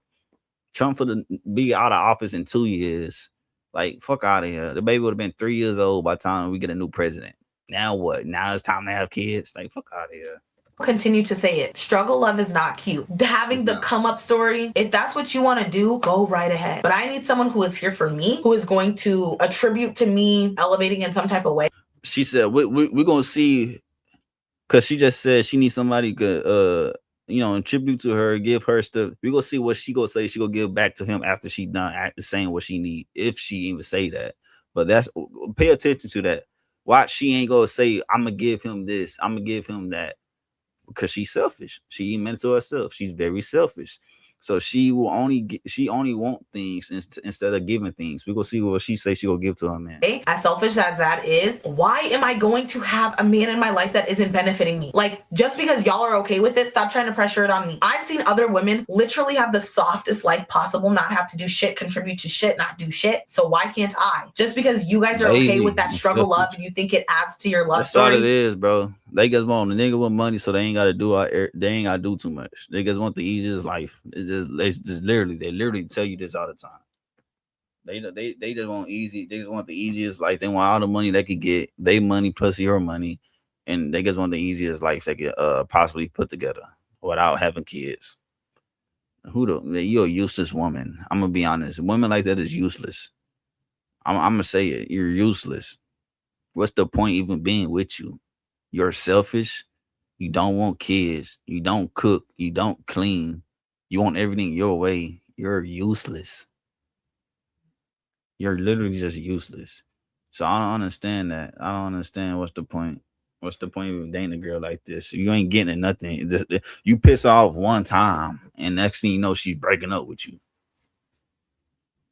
Trump for to be out of office in 2 years. Like, fuck out of here. The baby would have been 3 years old by the time we get a new president. Now what? Now it's time to have kids. Like, fuck out of here. Continue to say it. Struggle love is not cute. Having the come up story, if that's what you want to do, go right ahead. But I need someone who is here for me, who is going to attribute to me elevating in some type of way. She said, we're going to see, because she just said she needs somebody could, attribute to her, give her stuff. We're going to see what she going to say. She going to give back to him after she done saying what she need, if she even say that. But pay attention to that. Watch, she ain't going to say, I'm going to give him this, I'm going to give him that. Because she's selfish. She meant to herself. She's very selfish. So she only want things instead of giving things. We go see what she say she gonna give to her man. As selfish as that is, why am I going to have a man in my life that isn't benefiting me? Like, just because y'all are okay with it, stop trying to pressure it on me. I've seen other women literally have the softest life possible, not have to do shit, contribute to shit, not do shit. So why can't I? Just because you guys are okay with that struggle love and you think it adds to your love story. That's all it is, bro. They just want a nigga with money, so they ain't gotta do too much. They just want the easiest life. They literally tell you this all the time. They just want easy. They just want the easiest life. They want all the money they could get. They money plus your money, and they just want the easiest life they could possibly put together without having kids. You're a useless woman. I'm gonna be honest. Women like that is useless. I'm gonna say it. You're useless. What's the point even being with you? You're selfish. You don't want kids. You don't cook. You don't clean. You want everything your way. You're useless. You're literally just useless. So I don't understand that. I don't understand what's the point. What's the point of dating a girl like this? You ain't getting nothing. You piss off one time, and next thing you know, she's breaking up with you.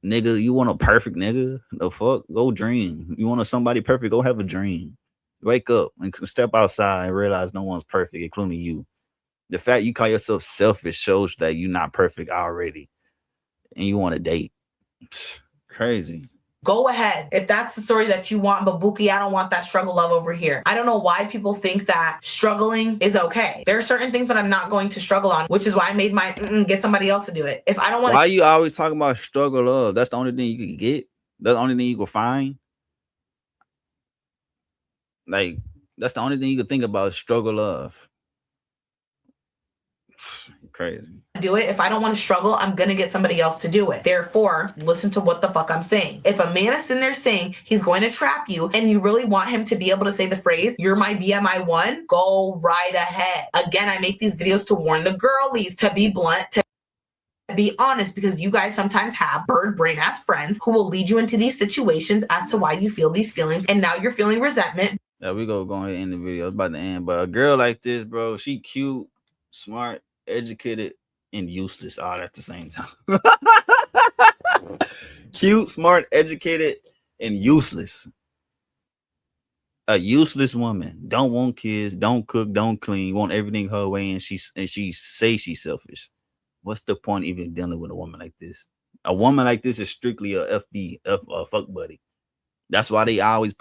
Nigga, you want a perfect nigga? The fuck? Go dream. You want somebody perfect? Go have a dream. Wake up and step outside and realize no one's perfect, including you. The fact you call yourself selfish shows that you're not perfect already, and you want to date. Crazy. Go ahead. If that's the story that you want, but Buki, I don't want that struggle love over here. I don't know why people think that struggling is okay. There are certain things that I'm not going to struggle on, which is why I made my get somebody else to do it. If I don't want Why you always talking about struggle love? That's the only thing you can get. That's the only thing you can find. Like, that's the only thing you can think about is struggle love. Crazy. Do it. If I don't want to struggle, I'm gonna get somebody else to do it. Therefore, listen to what the fuck I'm saying. If a man is sitting there saying he's going to trap you and you really want him to be able to say the phrase, "You're my BMI one," go right ahead. Again, I make these videos to warn the girlies, to be blunt, to be honest, because you guys sometimes have bird brain ass friends who will lead you into these situations as to why you feel these feelings, and now you're feeling resentment. Yeah, we go ahead and end the video. It's about to end. But a girl like this, bro, she cute, smart, educated, and useless all at the same time. Cute, smart, educated, and useless. A useless woman. Don't want kids, don't cook, don't clean, want everything her way, and she say she's selfish. What's the point even dealing with a woman like this? A woman like this is strictly a fuck buddy. That's why they always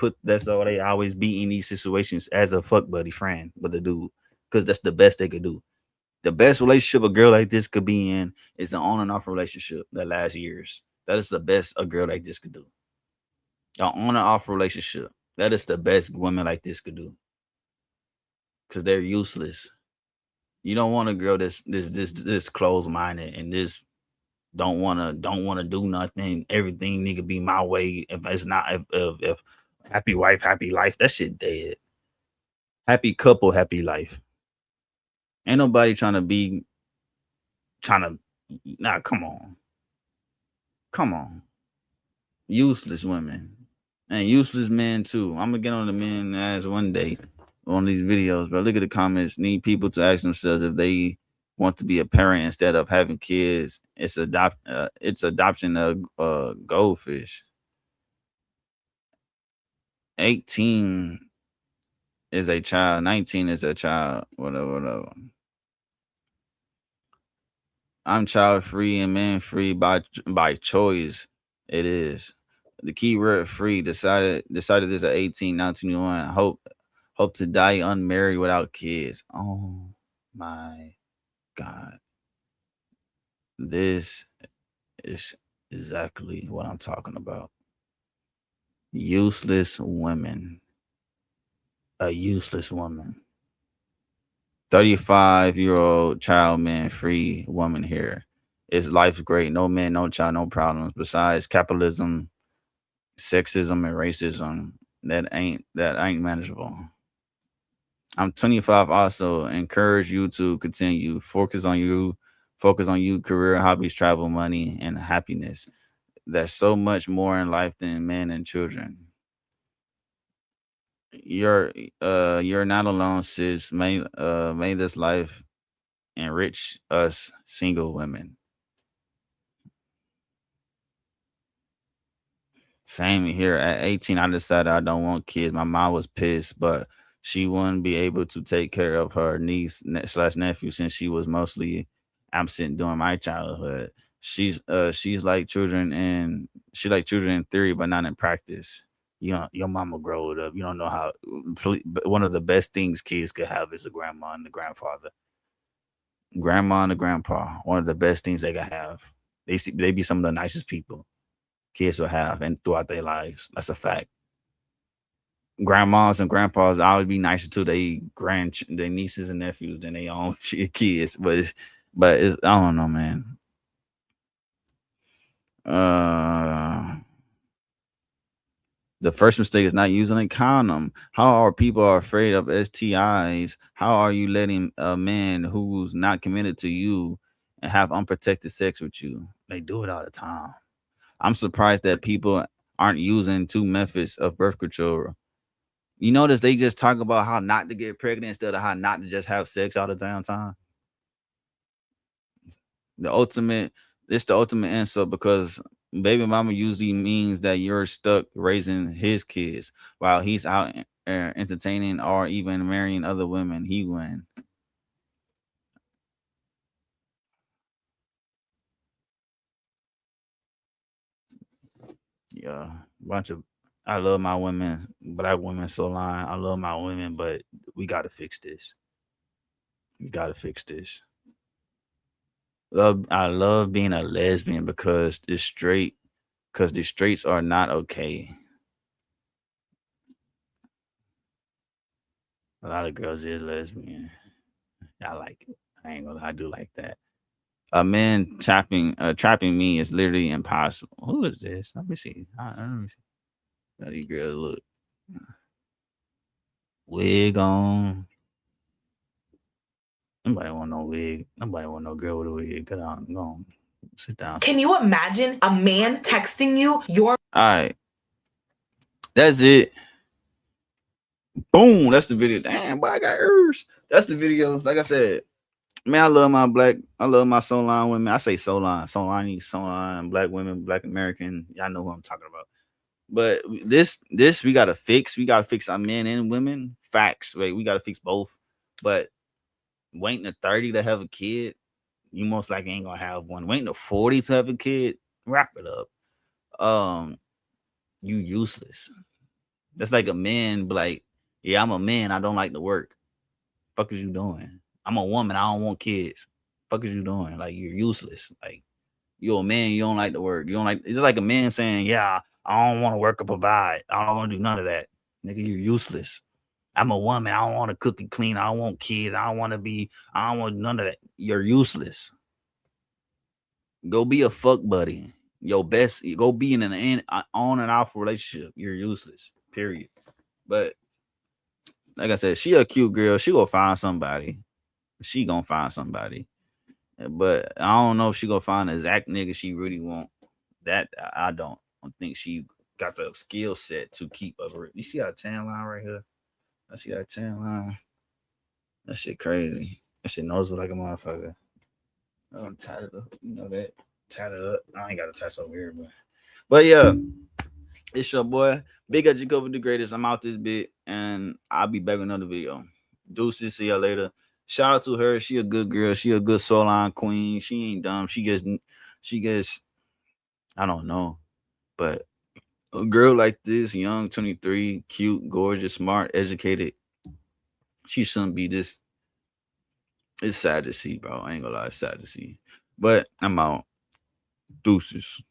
be in these situations as a fuck buddy friend with a dude, because that's the best they could do. The best relationship a girl like this could be in is an on and off relationship that lasts years. That is the best a girl like this could do. An on and off relationship. That is the best women like this could do. Because they're useless. You don't want a girl this closed minded and this don't wanna do nothing. Everything nigga be my way. If it's not if happy wife, happy life, that shit dead. Happy couple, happy life. Ain't nobody trying to come on. Come on. Useless women. And useless men too. I'm gonna get on the men ass one day on these videos, but look at the comments. Need people to ask themselves if they want to be a parent instead of having kids. It's adoption of goldfish. 18 is a child, 19 is a child, whatever. I'm child free and man free by choice. It is. The keyword free decided this at 18, now 21. Hope to die unmarried without kids. Oh my God. This is exactly what I'm talking about. Useless women. A useless woman. 35-year-old child man free woman here. Is life's great. No man, no child, no problems. Besides capitalism, sexism, and racism, that ain't manageable. I'm 25 also. Encourage you to continue. Focus on you, career, hobbies, travel, money, and happiness. There's so much more in life than men and children. You're not alone, sis. May this life enrich us single women. Same here. At 18, I decided I don't want kids. My mom was pissed, but she wouldn't be able to take care of her niece / nephew since she was mostly absent during my childhood. She's like children in theory, but not in practice. your mama growed up. You don't know how. One of the best things kids could have is a grandma and a grandfather. Grandma and a grandpa. One of the best things they can have. They be some of the nicest people kids will have and throughout their lives. That's a fact. Grandmas and grandpas always be nicer to their nieces and nephews than their own kids. But it's, I don't know, man. The first mistake is not using a condom. How are people afraid of STIs? How are you letting a man who's not committed to you and have unprotected sex with you? They do it all the time. I'm surprised that people aren't using 2 methods of birth control. You notice they just talk about how not to get pregnant instead of how not to just have sex all the damn time. It's the ultimate insult because baby mama usually means that you're stuck raising his kids while he's out entertaining or even marrying other women. He win. Yeah, bunch of. I love my women, black women so line. I love my women, but we gotta fix this. We gotta fix this. I love being a lesbian because the straights are not okay. A lot of girls is lesbian. I like it. I ain't gonna. I do like that. A man trapping me is literally impossible. Who is this? Let me see. Let me see. How these girls look. Wig on. Nobody want no wig. Nobody want no girl with a wig. Go on. Sit down. Can you imagine a man texting you your? All right. That's it. Boom. That's the video. Damn, boy, I got hers. That's the video. Like I said, man, I love my soul line women. I say soul line, black women, black American. Y'all know who I'm talking about. But this we gotta fix. We gotta fix our men and women. Facts. Right? We gotta fix both. But waiting to 30 to have a kid, you most likely ain't gonna have one. Waiting to 40 to have a kid, wrap it up. You useless. That's like a man, be like, yeah, I'm a man. I don't like to work. Fuck is you doing? I'm a woman. I don't want kids. Fuck is you doing? Like you're useless. Like you're a man. You don't like to work. You don't like. It's like a man saying, yeah, I don't want to work or provide. I don't want to do none of that. Nigga, you're useless. I'm a woman. I don't want to cook and clean. I don't want kids. I don't want none of that. You're useless. Go be a fuck buddy. Your best. Go be in an on and off relationship. You're useless. Period. But like I said, she a cute girl. She gonna find somebody. She gonna find somebody. But I don't know if she gonna find the exact nigga she really want. That I don't think she got the skill set to keep up. You see that tan line right here? I see that tan line. That shit crazy. That shit noticeable like a motherfucker. I'm tied it up. You know that. Tied it up. I ain't got a touch over here, but yeah. It's your boy, Big Fgkobi the greatest. I'm out this bit, and I'll be back with another video. Deuces, see y'all later. Shout out to her. She a good girl. She a good soul line queen. She ain't dumb. She gets, I don't know. But a girl like this, young, 23, cute, gorgeous, smart, educated, she shouldn't be this. It's sad to see, bro. I ain't gonna lie, it's sad to see. But I'm out. Deuces.